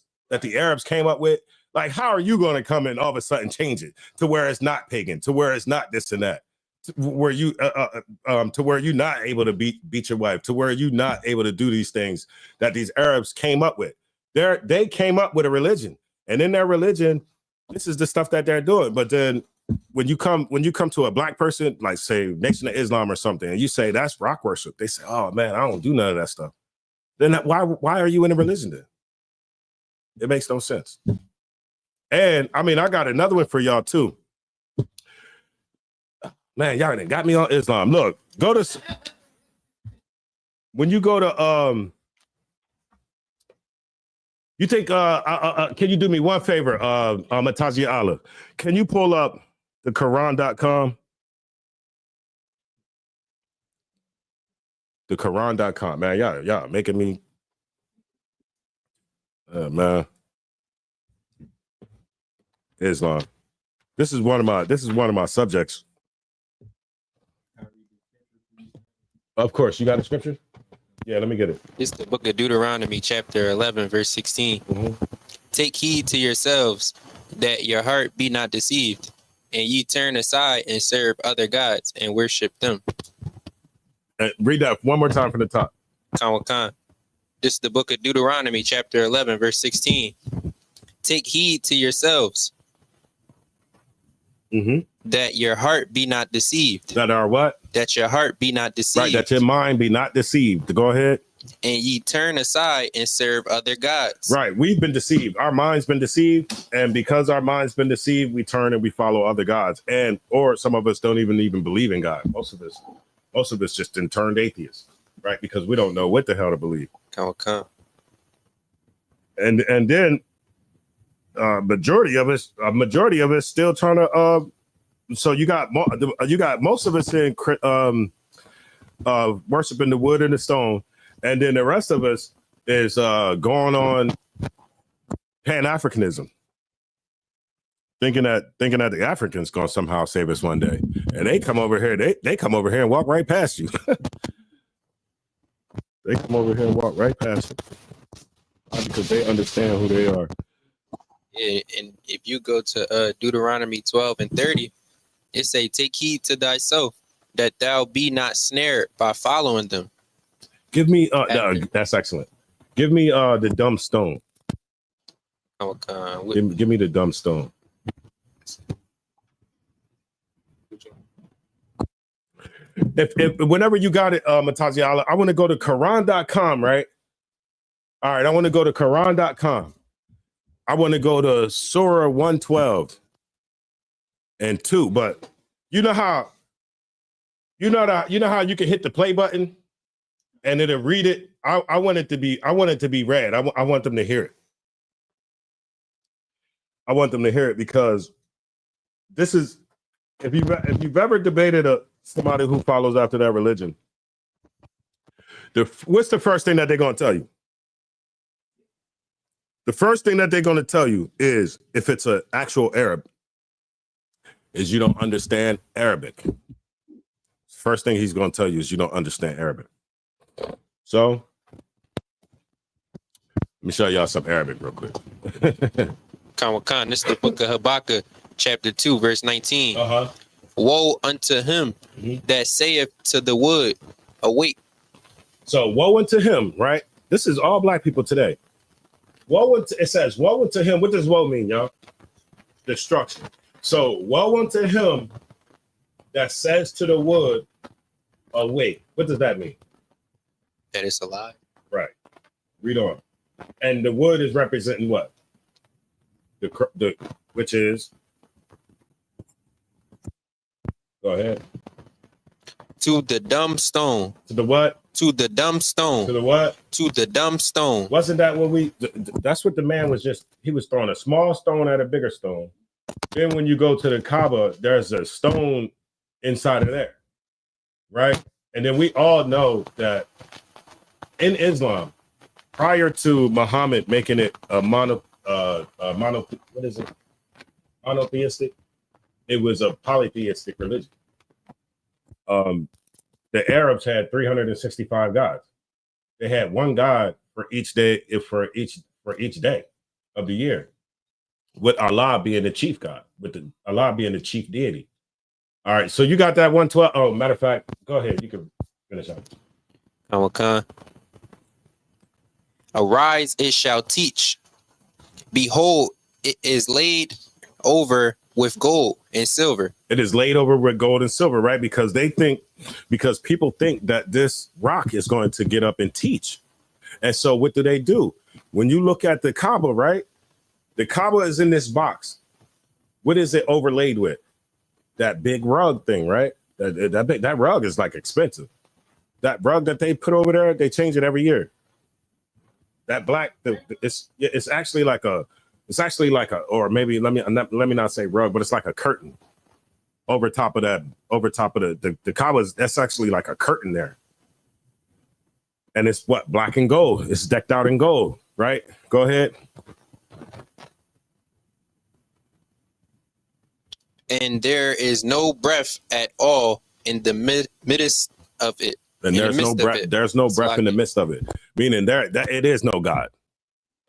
came up with. Like, how are you going to come and all of a sudden change it to where it's not pagan, to where it's not this and that, to where you're not able to beat your wife, to where you're not able to do these things that these Arabs came up with? They came up with a religion, and in their religion, this is the stuff that they're doing. But then when you come to a black person, like say Nation of Islam or something, and you say that's rock worship, they say, "Oh man, I don't do none of that stuff." Then why are you in a religion then? It makes no sense. And I mean, I got another one for y'all too. Man, y'all done got me on Islam. Look, when you go to you think can you do me one favor, Matazia Allah? Can you pull up the Quran.com? The Quran.com, man. Y'all making me man. Islam. This is one of my subjects. Of course, you got a scripture? Yeah, let me get it. It's the book of Deuteronomy, chapter 11, verse 16. Mm-hmm. Take heed to yourselves that your heart be not deceived, and ye turn aside and serve other gods and worship them. Read that one more time from the top. Khan. This is the book of Deuteronomy, chapter 11, verse 16. Take heed to yourselves that your heart be not deceived. That our what? That your heart be not deceived. Right, that your mind be not deceived. Go ahead. And ye turn aside and serve other gods. Right, we've been deceived. Our mind's been deceived, and because our mind's been deceived, we turn and we follow other gods. Or some of us don't even believe in God. Most of us just turned atheists, right? Because we don't know what the hell to believe. Come. And then majority of us still trying to so you got most of us in worshiping the wood and the stone, and then the rest of us is going on Pan-Africanism, thinking that the Africans gonna somehow save us one day, and they come over here and walk right past you. They come over here and walk right past you because they understand who they are. Yeah, and if you go to Deuteronomy 12 and 30, it say, take heed to thyself that thou be not snared by following them. Give me that's excellent. Give me the dumb stone. Give me the dumb stone. If whenever you got it, Matazia, I want to go to Quran.com, right? All right, I want to go to Quran.com. I want to go to Surah 112 and 2, but you know how You know how you can hit the play button and it'll read it. I want it to be read. I want them to hear it. I want them to hear it because this is if you've ever debated somebody who follows after that religion, what's the first thing that they're going to tell you? The first thing that they're going to tell you is, if it's an actual Arab, is you don't understand Arabic. First thing he's going to tell you is you don't understand Arabic. So let me show y'all some Arabic real quick. Khan, this is the book of Habakkuk, chapter 2, verse 19. Woe unto him that saith to the wood, awake. So woe unto him, right? This is all black people today. It says, woe unto him. What does woe mean, y'all? Destruction. So woe unto him that says to the wood, awake. What does that mean? That it's a lie. Right. Read on. And the wood is representing what? Which is, go ahead. To the dumb stone. To the what? To the dumb stone. To the what? To the dumb stone. Wasn't that what that's what the man was he was throwing a small stone at a bigger stone. Then when you go to the Kaaba, there's a stone inside of there, right? And then we all know that in Islam, prior to Muhammad making it monotheistic, it was a polytheistic religion. The Arabs had 365 gods. They had one God for each day, for each day of the year, with Allah being the chief God, Allah being the chief deity. All right, so you got that 112. Oh, matter of fact, go ahead. You can finish up. Khan. Arise, it shall teach. Behold, it is laid over with gold and silver. It is laid over with gold and silver, right? Because people think that this rock is going to get up and teach. And so what do? When you look at the Kaaba, right? The Kaaba is in this box. What is it overlaid with? That big rug thing, right? That rug is like expensive. That rug that they put over there, they change it every year. That black, it's actually like a, or maybe let me not say rug, but it's like a curtain over top of the Kaaba. That's actually like a curtain there. And it's what? Black and gold. It's decked out in gold, right? Go ahead. And there is no breath at all in the midst of it. And there's no breath. There's no breath in the midst of it. Meaning it is no God.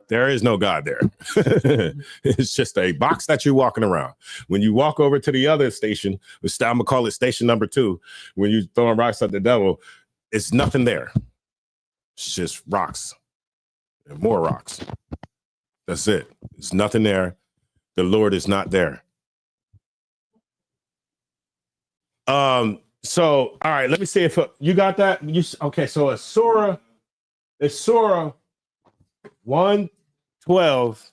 There is no God there. It's just a box that you're walking around. When you walk over to the other station, I'm gonna call it station number 2, when you're throwing rocks at the devil, it's nothing there. It's just rocks and more rocks. That's it. It's nothing there. The Lord is not there. So, all right, let me see if you got that. Okay, so it's Surah 112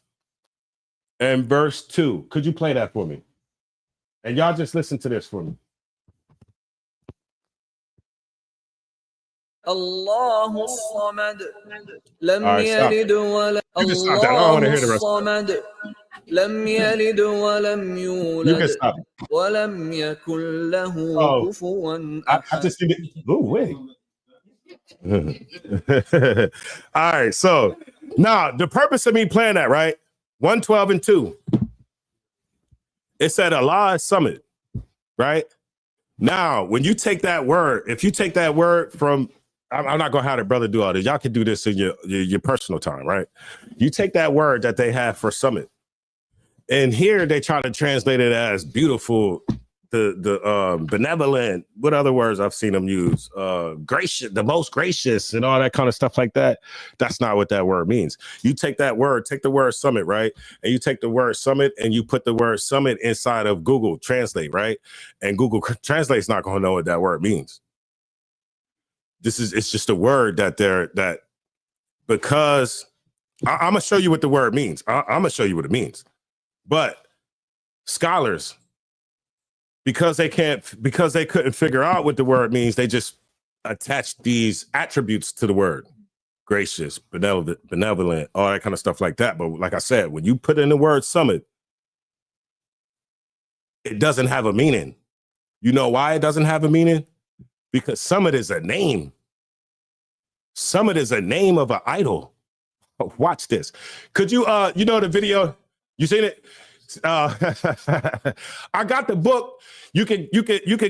and verse 2. Could you play that for me? And y'all just listen to this for me. Allahu Samad lam yalid wa lam stop that. I don't want to hear the rest. Samad lam yalid wa lam yulad. You can stop. Wa lam yakul lahu kufuwan I just need it. Oh, wait. All right, so now the purpose of me playing that, right? 112 and 2. It said Allah summit, right? Now, when you take that word, if you take that word from, I'm not gonna have the brother do all this. Y'all can do this in your personal time, right? You take that word that they have for summit, and here they try to translate it as beautiful, the benevolent. What other words I've seen them use? Gracious, the most gracious, and all that kind of stuff like that. That's not what that word means. You take that word, take the word summit, right? And you take the word summit and you put the word summit inside of Google Translate, right? And Google Translate's not gonna know what that word means. It's just a word that because I'm gonna show you what the word means. I'm gonna show you what it means. But scholars, because they couldn't figure out what the word means, they just attached these attributes to the word. Gracious, benevolent, all that kind of stuff like that. But like I said, when you put in the word summit, it doesn't have a meaning. You know why it doesn't have a meaning? Because summit is a name. Summit is a name of an idol. Oh, watch this. Could you, you know, the video, you seen it? I got the book. You could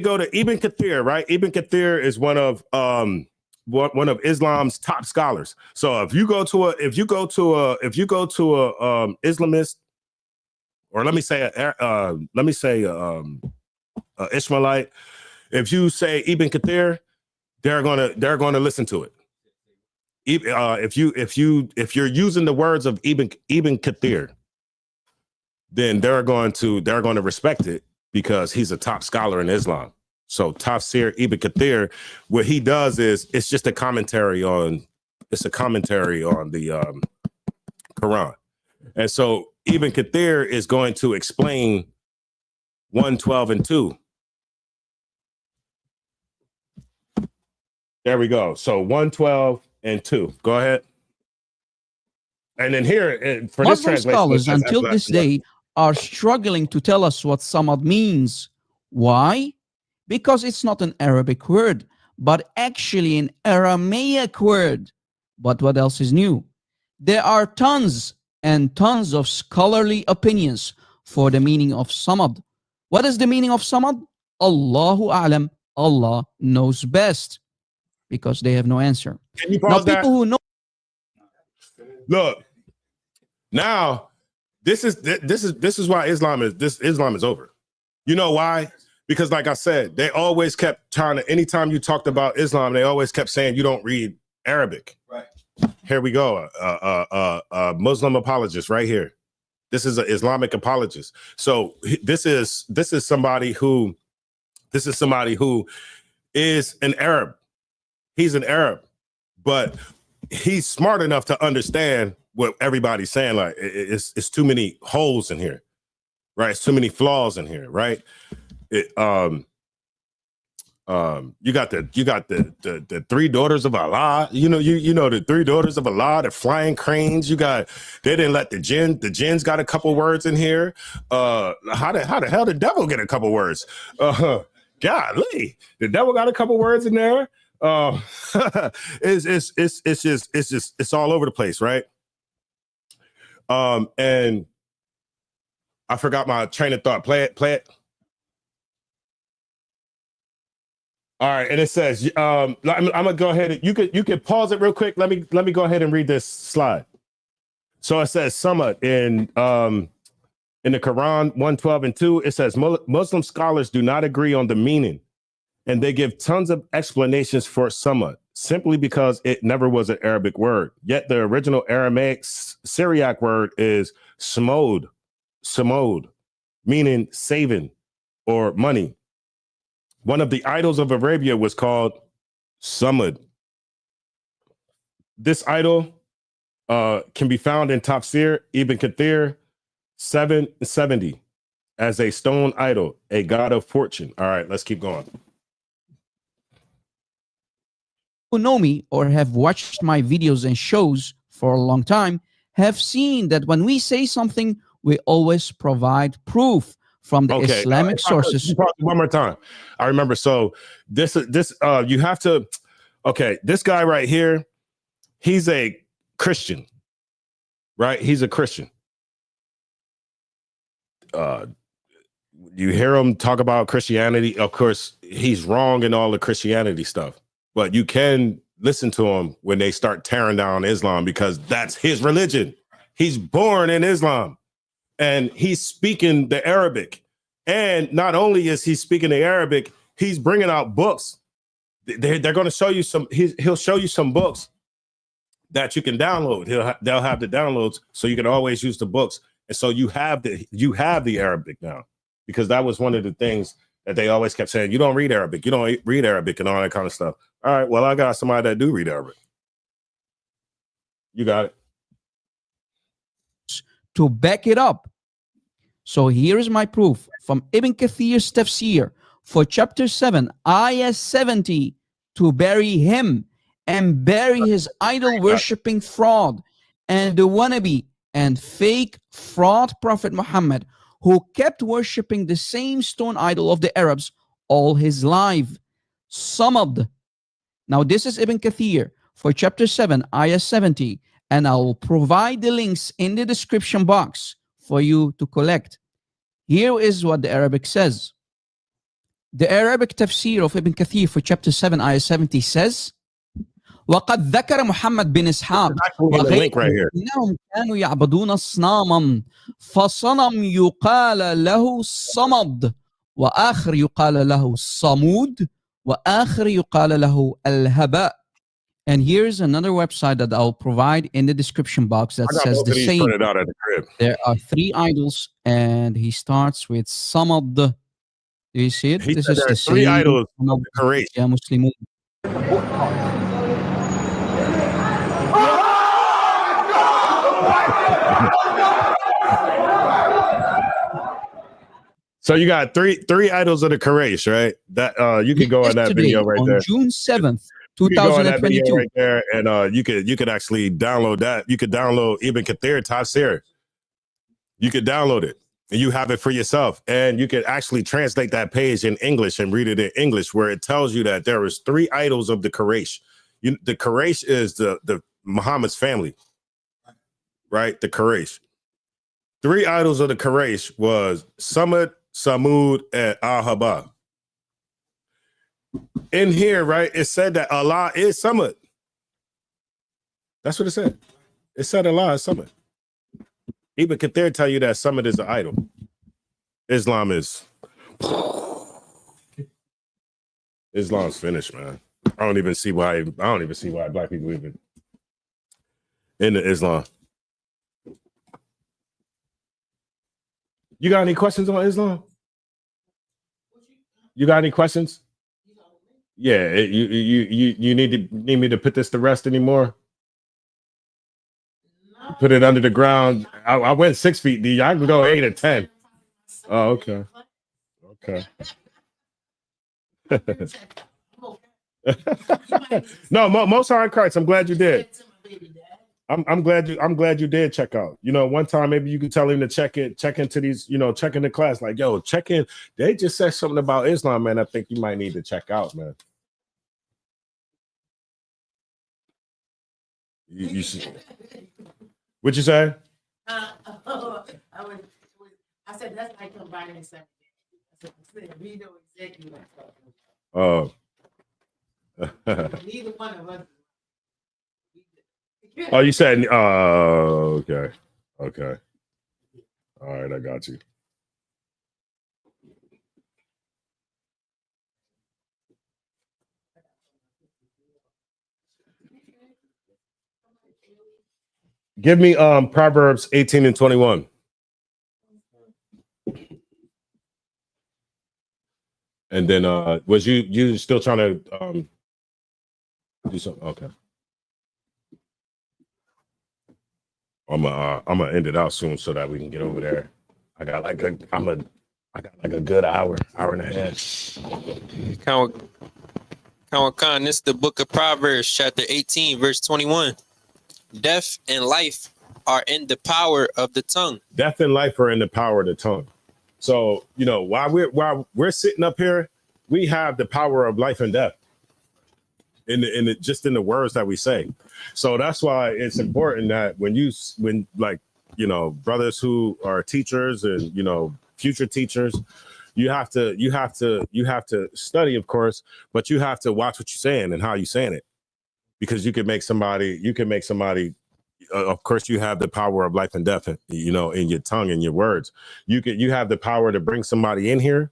go to Ibn Kathir, right? Ibn Kathir is one of Islam's top scholars. So if you go to a Islamist, or let me say Ishmaelite, if you say Ibn Kathir, they're gonna listen to it. If you're using the words of Ibn Kathir, then they're going to respect it because he's a top scholar in Islam. So Tafsir Ibn Kathir, what he does is it's just a commentary on the Quran. And so Ibn Kathir is going to explain 1:12 and 2. There we go. So 1:12 and 2. Go ahead. And then here for this Muslim translation, scholars until this day are struggling to tell us what samad means. Why? Because it's not an Arabic word, but actually an Aramaic word. But what else is new? There are tons and tons of scholarly opinions for the meaning of samad. What is the meaning of samad? Allahu a'lam. Allah knows best, because they have no answer. Can you Now, pause people that? who know. Look, now this is why Islam is over. You know why? Because like I said, they always kept trying to, anytime you talked about Islam, they always kept saying you don't read Arabic. Right. Here we go. Muslim apologist right here. This is an Islamic apologist. So this is somebody who is an Arab. He's an Arab, but he's smart enough to understand what everybody's saying. Like it's too many holes in here, right? It's too many flaws in here, right? You got the three daughters of Allah. You know the three daughters of Allah, the flying cranes. They didn't let the jinns got a couple words in here. How the hell did the devil get a couple words? Golly, the devil got a couple words in there. It's all over the place, right? And I forgot my train of thought. Play it. All right, and it says, I'm gonna go ahead. You could pause it real quick. Let me go ahead and read this slide. So it says Summit in the Quran 1:12 and 2. It says Muslim scholars do not agree on the meaning, and they give tons of explanations for Summit simply because it never was an Arabic word. Yet the original Aramaic Syriac word is samod, meaning saving or money. One of the idols of Arabia was called Samad. This idol can be found in Tafsir Ibn Kathir 770 as a stone idol, a god of fortune. All right, let's keep going. Who know me or have watched my videos and shows for a long time have seen that when we say something, we always provide proof from the Islamic sources. One more time. I remember. So this you have to. Okay, this guy right here, he's a Christian, right? He's a Christian. You hear him talk about Christianity. Of course, he's wrong in all the Christianity stuff, but you can listen to him when they start tearing down Islam because that's his religion. He's born in Islam. And he's speaking the Arabic. And not only is he speaking the Arabic, he's bringing out books. They're going to show you he'll show you some books that you can download. They'll have the downloads so you can always use the books. And so you have the Arabic now, because that was one of the things that they always kept saying. You don't read Arabic. You don't read Arabic and all that kind of stuff. All right, well, I got somebody that do read Arabic. You got it. To back it up. So here is my proof from Ibn Kathir's tafsir for chapter 7, ayah 70, to bury him and bury his idol worshipping fraud and the wannabe and fake fraud Prophet Muhammad, who kept worshipping the same stone idol of the Arabs all his life. Samad. Now this is Ibn Kathir for chapter 7, ayah 70, and I will provide the links in the description box for you to collect. Here is what the Arabic says. The Arabic tafsir of Ibn Kathir for chapter 7, ayah 70 says, وقد ذكر محمد بن إسحاق وغيره أنهم كانوا يعبدون صناما فصنم يقال له الصمد وآخر يقال له الصمود وآخر يقال له الهباء. And here's another website that I'll provide in the description box that says the same. There are 3 idols, and he starts with Samad. Do you see it? This is the 3 idols. Correct. Yeah, Muslimun. So you got three idols of the Quraysh, right? That you can go on that video right there. On June 7th, 2022. Right there, and you could actually download that. You could download Ibn Kathir Tafsir. You could download it and you have it for yourself. And you could actually translate that page in English and read it in English, where it tells you that there was 3 idols of the Quraysh. The Quraysh is the Muhammad's family, right? The Quraysh. 3 idols of the Quraysh was Samad, Samud, and Ahaba. In here, right, it said that Allah is Samad. That's what it said. It said Allah is Samad. Ibn Kathir tell you that Samad is an idol. Islam's finished, man. I don't even see why black people even into Islam. You got any questions on Islam? You got any questions? Yeah, you need me to put this to rest anymore? Put it under the ground. I went 6 feet deep. I can go 8 or 10. Oh, okay. Okay. No, most hard cards. I'm glad you did. I'm glad you did check out. You know, one time maybe you could tell him to check into these, check into class. Like, yo, check in. They just said something about Islam, man. I think you might need to check out, man. You should. What you say? I said that's like combining something. I said we know exactly what I'm talking about. Neither one of us. Oh, you said, okay. Okay. All right, I got you. Give me Proverbs 18 and 21. And then was you still trying to do something? Okay. I'm gonna end it out soon so that we can get over there. I got like a good hour and a half. Khan, this is the book of Proverbs, chapter 18, verse 21. Death and life are in the power of the tongue. Death and life are in the power of the tongue. So, while we're sitting up here, we have the power of life and death in the words that we say. So that's why it's important that when brothers who are teachers and, future teachers, you have to study, of course, but you have to watch what you're saying and how you're saying it, because you can make somebody, of course, you have the power of life and death, in your tongue and your words. You have the power to bring somebody in here,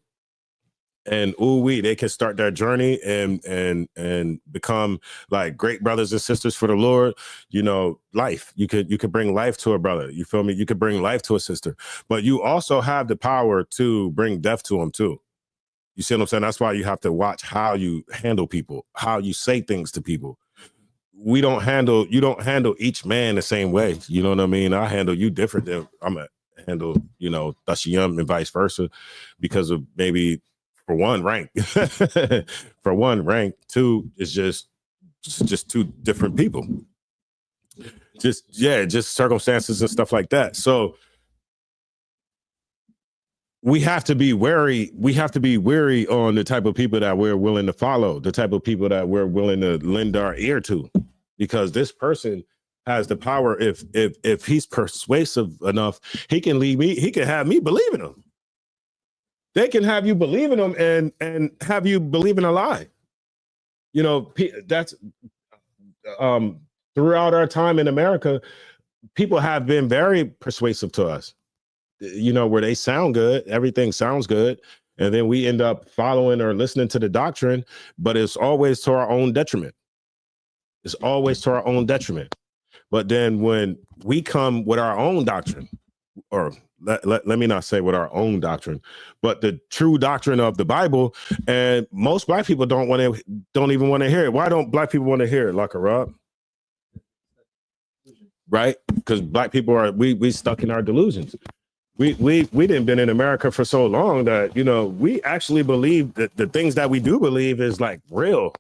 and they can start their journey and become like great brothers and sisters for the Lord. Life. You could bring life to a brother. You feel me? You could bring life to a sister, but you also have the power to bring death to them too. You see what I'm saying? That's why you have to watch how you handle people, how you say things to people. You don't handle each man the same way. You know what I mean? I handle you different than I'm gonna handle, you know, Dashiyam and vice versa, because of maybe for one rank, for one rank, two is just two different people. Just circumstances and stuff like that. So we have to be wary. We have to be wary on the type of people that we're willing to follow, the type of people that we're willing to lend our ear to, because this person has the power. If he's persuasive enough, he can lead me. He can have me believe in him. They can have you believe in them and have you believe in a lie. You know, that's throughout our time in America, people have been very persuasive to us, you know, where they sound good, everything sounds good, and then we end up following or listening to the doctrine, but it's always to our own detriment. It's always to our own detriment. But then when we come with our own doctrine, or let me not say with our own doctrine, but the true doctrine of the Bible, and most black people don't even want to hear it. Why don't black people want to hear it, Laka Rob? Right? Because black people are we stuck in our delusions. We didn't been in America for so long that, you know, we actually believe that the things that we do believe is like real.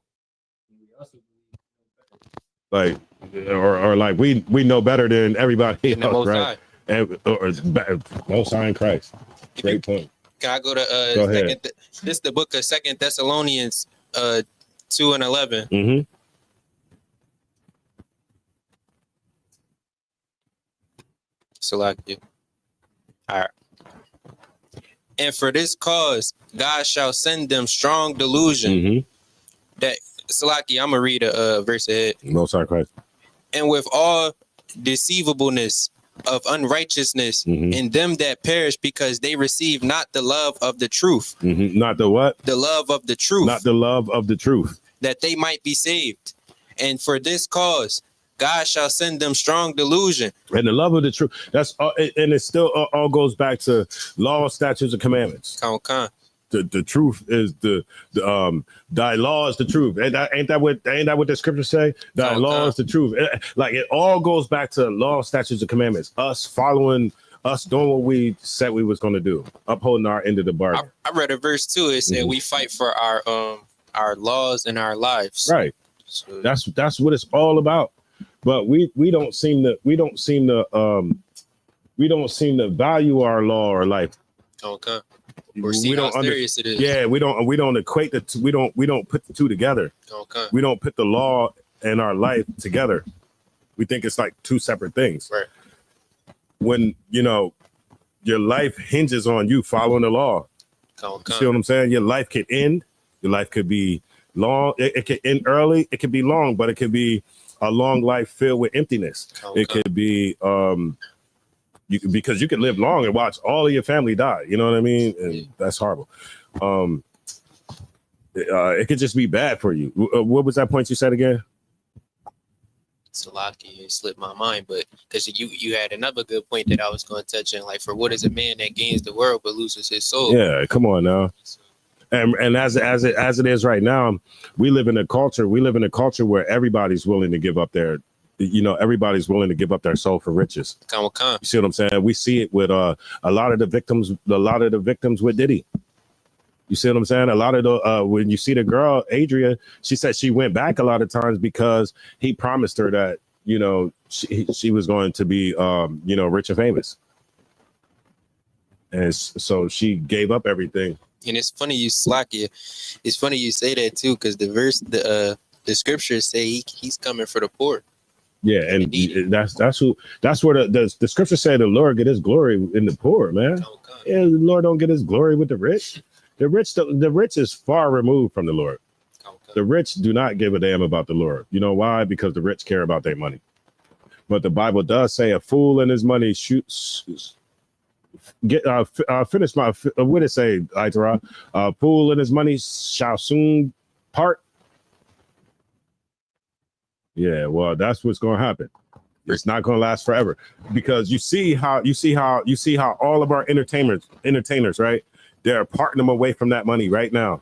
Like or like we know better than everybody else, right? And or Most High in Christ. Great point. Can I go to Go ahead. this is the book of 2 Thessalonians 2 and 11. Mm-hmm. Salakia. All right. And for this cause, God shall send them strong delusion. Mm-hmm. That Salaki, I'm gonna read a verse ahead. Most High Christ. And with all deceivableness of unrighteousness in them that perish, because they receive not the love of the truth. Mm-hmm. Not the what? The love of the truth. Not the love of the truth. That they might be saved. And for this cause, God shall send them strong delusion. And the love of the truth. That's and it still all goes back to law, statutes, and commandments. The truth is thy law is the truth. Ain't that what the scriptures say? Thy law is the truth. Like it all goes back to law, statutes, and commandments. Us doing what we said we was going to do, upholding our end of the bargain. I read a verse too. It said we fight for our laws and our lives. Right. So that's what it's all about. But we don't seem to value our law or life. Okay. Or see how serious it is. Yeah, we don't equate the two, we don't put the two together. Okay. We don't put the law and our life together. We think it's like two separate things. Right. When you know your life hinges on you following the law. Okay. You see what I'm saying? Your life could end. Your life could be long. It could end early. It could be long, but it could be a long life filled with emptiness. Okay. It could be because you can live long and watch all of your family die. You know what I mean? And that's horrible. It could just be bad for you. What was that point you said again? Salaki, it slipped my mind, but because you had another good point that I was going to touch on. Like, for what is a man that gains the world but loses his soul? Yeah, come on now. And as it is right now, we live in a culture where everybody's willing to give up everybody's willing to give up their soul for riches. You see what I'm saying? We see it with a lot of the victims with Diddy. You see what I'm saying? A lot of the when you see the girl Adria, she said she went back a lot of times because he promised her that, you know, she was going to be rich and famous. And so she gave up everything. And it's funny you It's funny you say that too, because the verse, the scriptures say he's coming for the poor. Yeah, and that's where the scripture say the Lord get his glory in the poor, man. Yeah, the Lord don't get his glory with the rich. The rich is far removed from the Lord. The rich do not give a damn about the Lord. You know why? Because the rich care about their money. But the Bible does say a fool and his money shoots. Finish my what did it say, Itara? A fool and his money shall soon part. Yeah, well, that's what's going to happen. It's not going to last forever, because you see how all of our entertainers, right? They're parting them away from that money right now.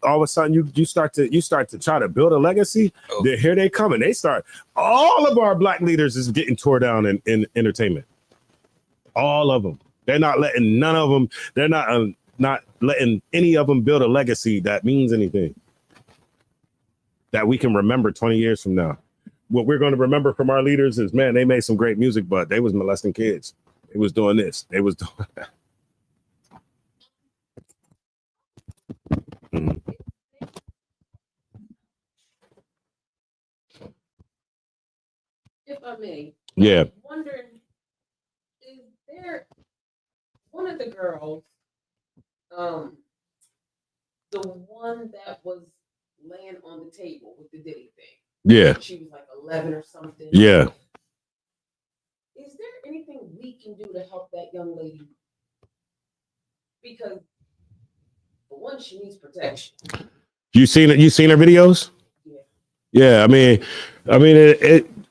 All of a sudden, you start to try to build a legacy. Oh. Here they come, and they start. All of our black leaders is getting tore down in entertainment. All of them. They're not letting none of them. They're not letting any of them build a legacy that means anything, that we can remember 20 years from now. What we're going to remember from our leaders is, man, they made some great music, but they was molesting kids. They was doing this. They was doing that. If I may. Yeah. I'm wondering, is there one of the girls, the one that was laying on the table with the Diddy thing? Yeah. She was like 11 or something. Yeah. Is there anything we can do to help that young lady? Because for one, she needs protection. You seen it? You seen her videos? Yeah. Yeah.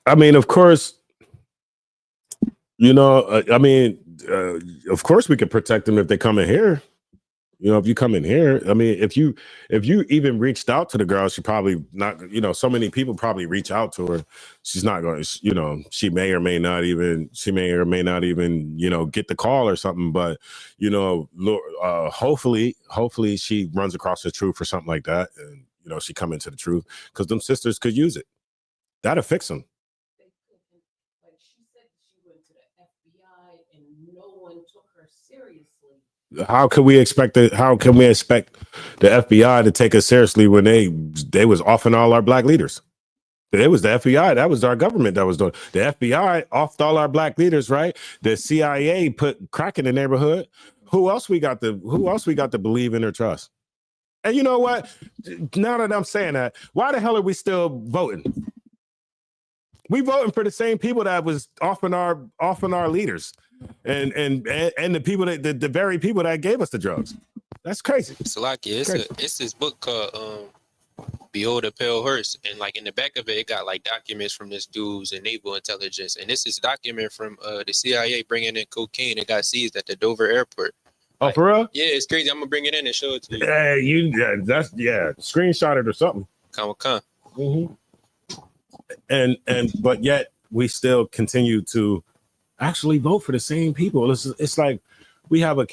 I mean, of course, you know, of course we could protect them if they come in here. You know, if you come in here, I mean, if you even reached out to the girl, she probably not, you know, so many people probably reach out to her. She's not going to, you know, she may or may not even, you know, get the call or something. But, you know, hopefully she runs across the truth or something like that. And, you know, she come into the truth, because them sisters could use it. That'll fix them. Like she said, she went to the FBI and no one took her seriously. How can we expect the FBI to take us seriously when they was offing all our black leaders? It was the FBI. That was our government that was doing. The FBI offed all our black leaders, right? The CIA put crack in the neighborhood. Who else we got to believe in or trust? And you know what? Now that I'm saying that, why the hell are we still voting? We voting for the same people that was offing our leaders. And the people the very people that gave us the drugs. That's crazy. Salaki, it's this book called Behold a Pale Horse, and like in the back of it, it got like documents from this dude's and naval intelligence, and this is document from the CIA bringing in cocaine that got seized at the Dover airport. Oh, for real? Yeah, it's crazy. I'm gonna bring it in and show it to you. Screenshot it or something. Come. Mm-hmm. But yet we still continue to actually vote for the same people. It's like we have a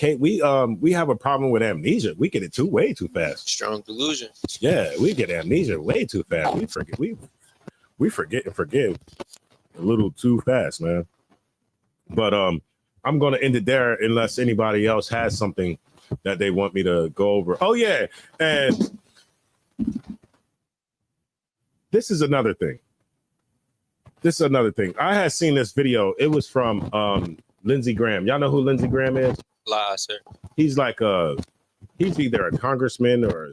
problem with amnesia. We get it way too fast. Strong delusion. Yeah, we get amnesia way too fast. We forget and forgive a little too fast, man. But I'm gonna end it there unless anybody else has something that they want me to go over. Oh yeah, and this is another thing. I had seen this video. It was from Lindsey Graham. Y'all know who Lindsey Graham is? Lie, sir. He's like he's either a congressman or a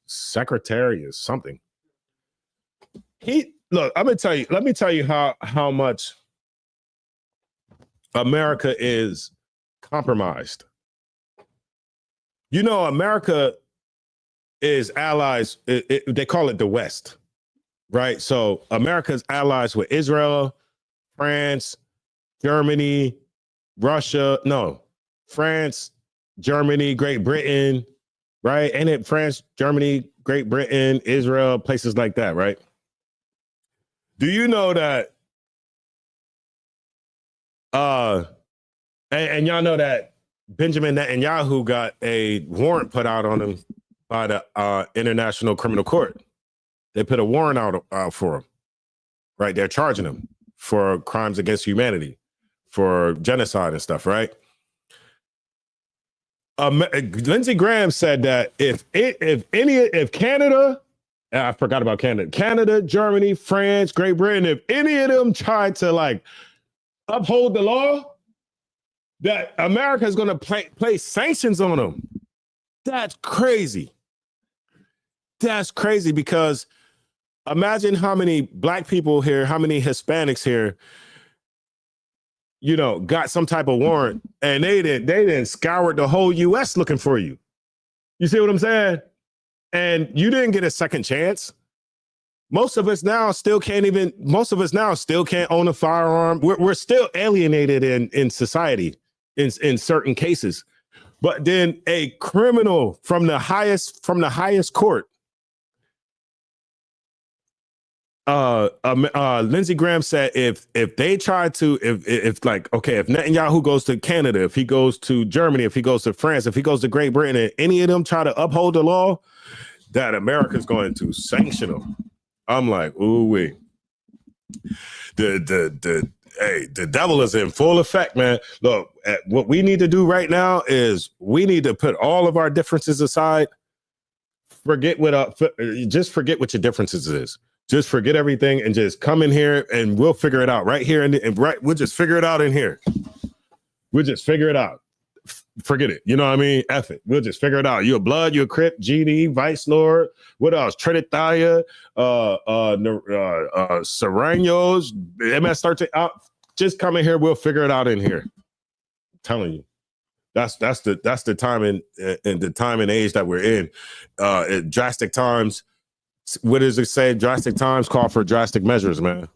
secretary or something. Let me tell you how much America is compromised. You know, America is allies. They call it the West. Right. So America's allies with Israel, France, Germany, Russia. No, France, Germany, Great Britain. Right. And it France, Germany, Great Britain, Israel, places like that. Right. Do you know that? And y'all know that Benjamin Netanyahu got a warrant put out on him by the International Criminal Court. They put a warrant out for him, right? They're charging him for crimes against humanity, for genocide and stuff, right? Lindsey Graham said that if Canada, I forgot about Canada, Germany, France, Great Britain, if any of them tried to like uphold the law, that America is going to place sanctions on them. That's crazy. That's crazy because imagine how many black people here, how many Hispanics here, you know, got some type of warrant and they didn't scour the whole US looking for you. You see what I'm saying? And you didn't get a second chance. Most of us now still can't own a firearm. We're still alienated in society in certain cases. But then a criminal from the highest court Lindsey Graham said if they try to if like okay, if Netanyahu goes to Canada, if he goes to Germany, if he goes to France, if he goes to Great Britain, and any of them try to uphold the law, that America's going to sanction them. I'm like, ooh wee. The devil is in full effect, man. Look, what we need to do right now is we need to put all of our differences aside. Just forget what your differences is. Just forget everything and just come in here and we'll figure it out right here. And we'll just figure it out in here. We'll just figure it out. Forget it. You know what I mean? F it. We'll just figure it out. You a blood, you a Crip, GD, Vice Lord. What else? Trinitalia, Serranos, MS-13. Just come in here. We'll figure it out in here. I'm telling you. That's the time and the time and age that we're in. Drastic times. What does it say? Drastic times call for drastic measures, man.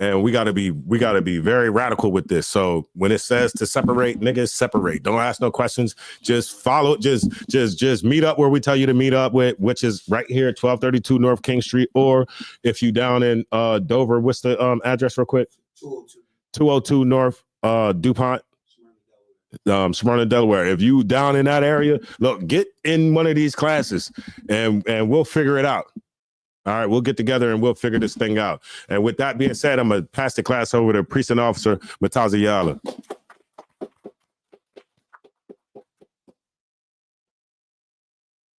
And we gotta be very radical with this. So when it says to separate, niggas, separate. Don't ask no questions. Just follow. Just meet up where we tell you to meet up with, which is right here, 1232 North King Street. Or if you down in Dover, what's the address real quick? 202 North DuPont. Smyrna, Delaware. If you down in that area, look, get in one of these classes and we'll figure it out. All right, we'll get together and we'll figure this thing out. And with that being said, I'm gonna pass the class over to Precinct Officer Mataza Yala.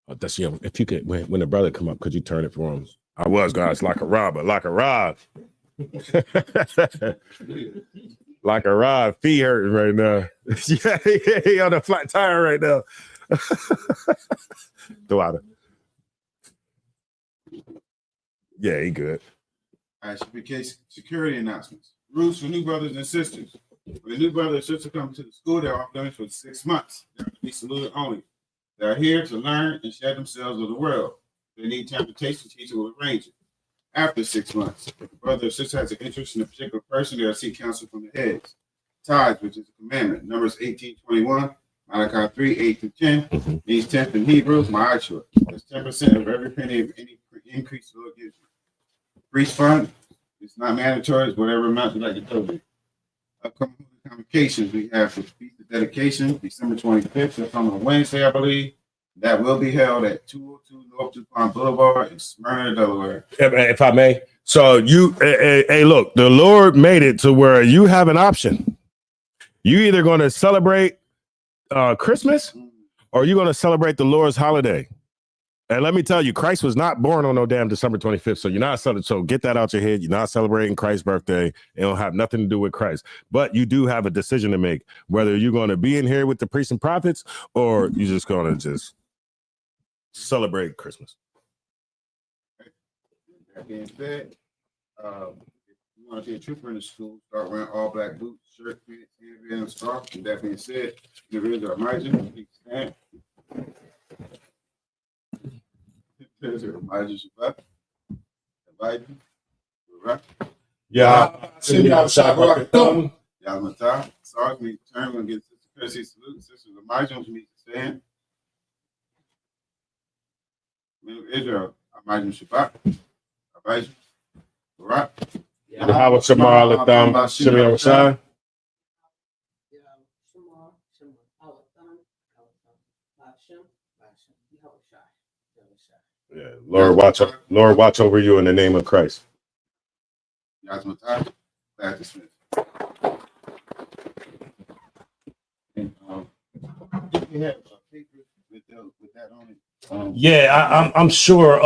Oh, that's if you could when the brother come up, could you turn it for him? I was guys like a rob. Like a rod, feet hurting right now. yeah, he on a flat tire right now. Dewada. Yeah, he good. ISUPK security announcements. Rules for new brothers and sisters. When a new brother or sister come to the school, they're off limits for 6 months. They're to be saluted only. They're here to learn and share themselves with the world. If they need transportation, teacher will arrange it. After 6 months, if a brother or sister has an interest in a particular person, they'll seek counsel from the heads. Tithes, which is a commandment. Numbers 18:21, Malachi 3:8-10. Means 10th in Hebrew, ma'ashur. That's 10% of every penny of any increase the Lord gives you. Priest fund, it's not mandatory, it's whatever amount you like to donate. Upcoming convocations, we have the Feast of Dedication, December 25th, that's on a Wednesday, I believe. That will be held at 202 North DuPont Boulevard in Smyrna, Delaware. If I may. So hey, look, the Lord made it to where you have an option. You either going to celebrate Christmas or you're going to celebrate the Lord's holiday. And let me tell you, Christ was not born on no damn December 25th. So you're not celebrating. So get that out your head. You're not celebrating Christ's birthday. It don't have nothing to do with Christ. But you do have a decision to make, whether you're going to be in here with the priests and prophets or you're just going to just celebrate Christmas. That being said, if you want to be a trooper in the school, start wearing all black boots, shirt, pants, handband, and scarf. With that being said, the rears are margin. Please stand. Yeah. Yamata. Sarge meet the turn. We're going to get Sister Percy salute. Sister Elijah meet the stand. Israel, Amajim Shabbat. Abijah. Barak. Yahweh Shamar Latham Shimei Rashai. Yeah, Lord watch over you in the name of Christ. Yasmata, glad to Smith. And you have papers with that on it. Yeah, I'm sure.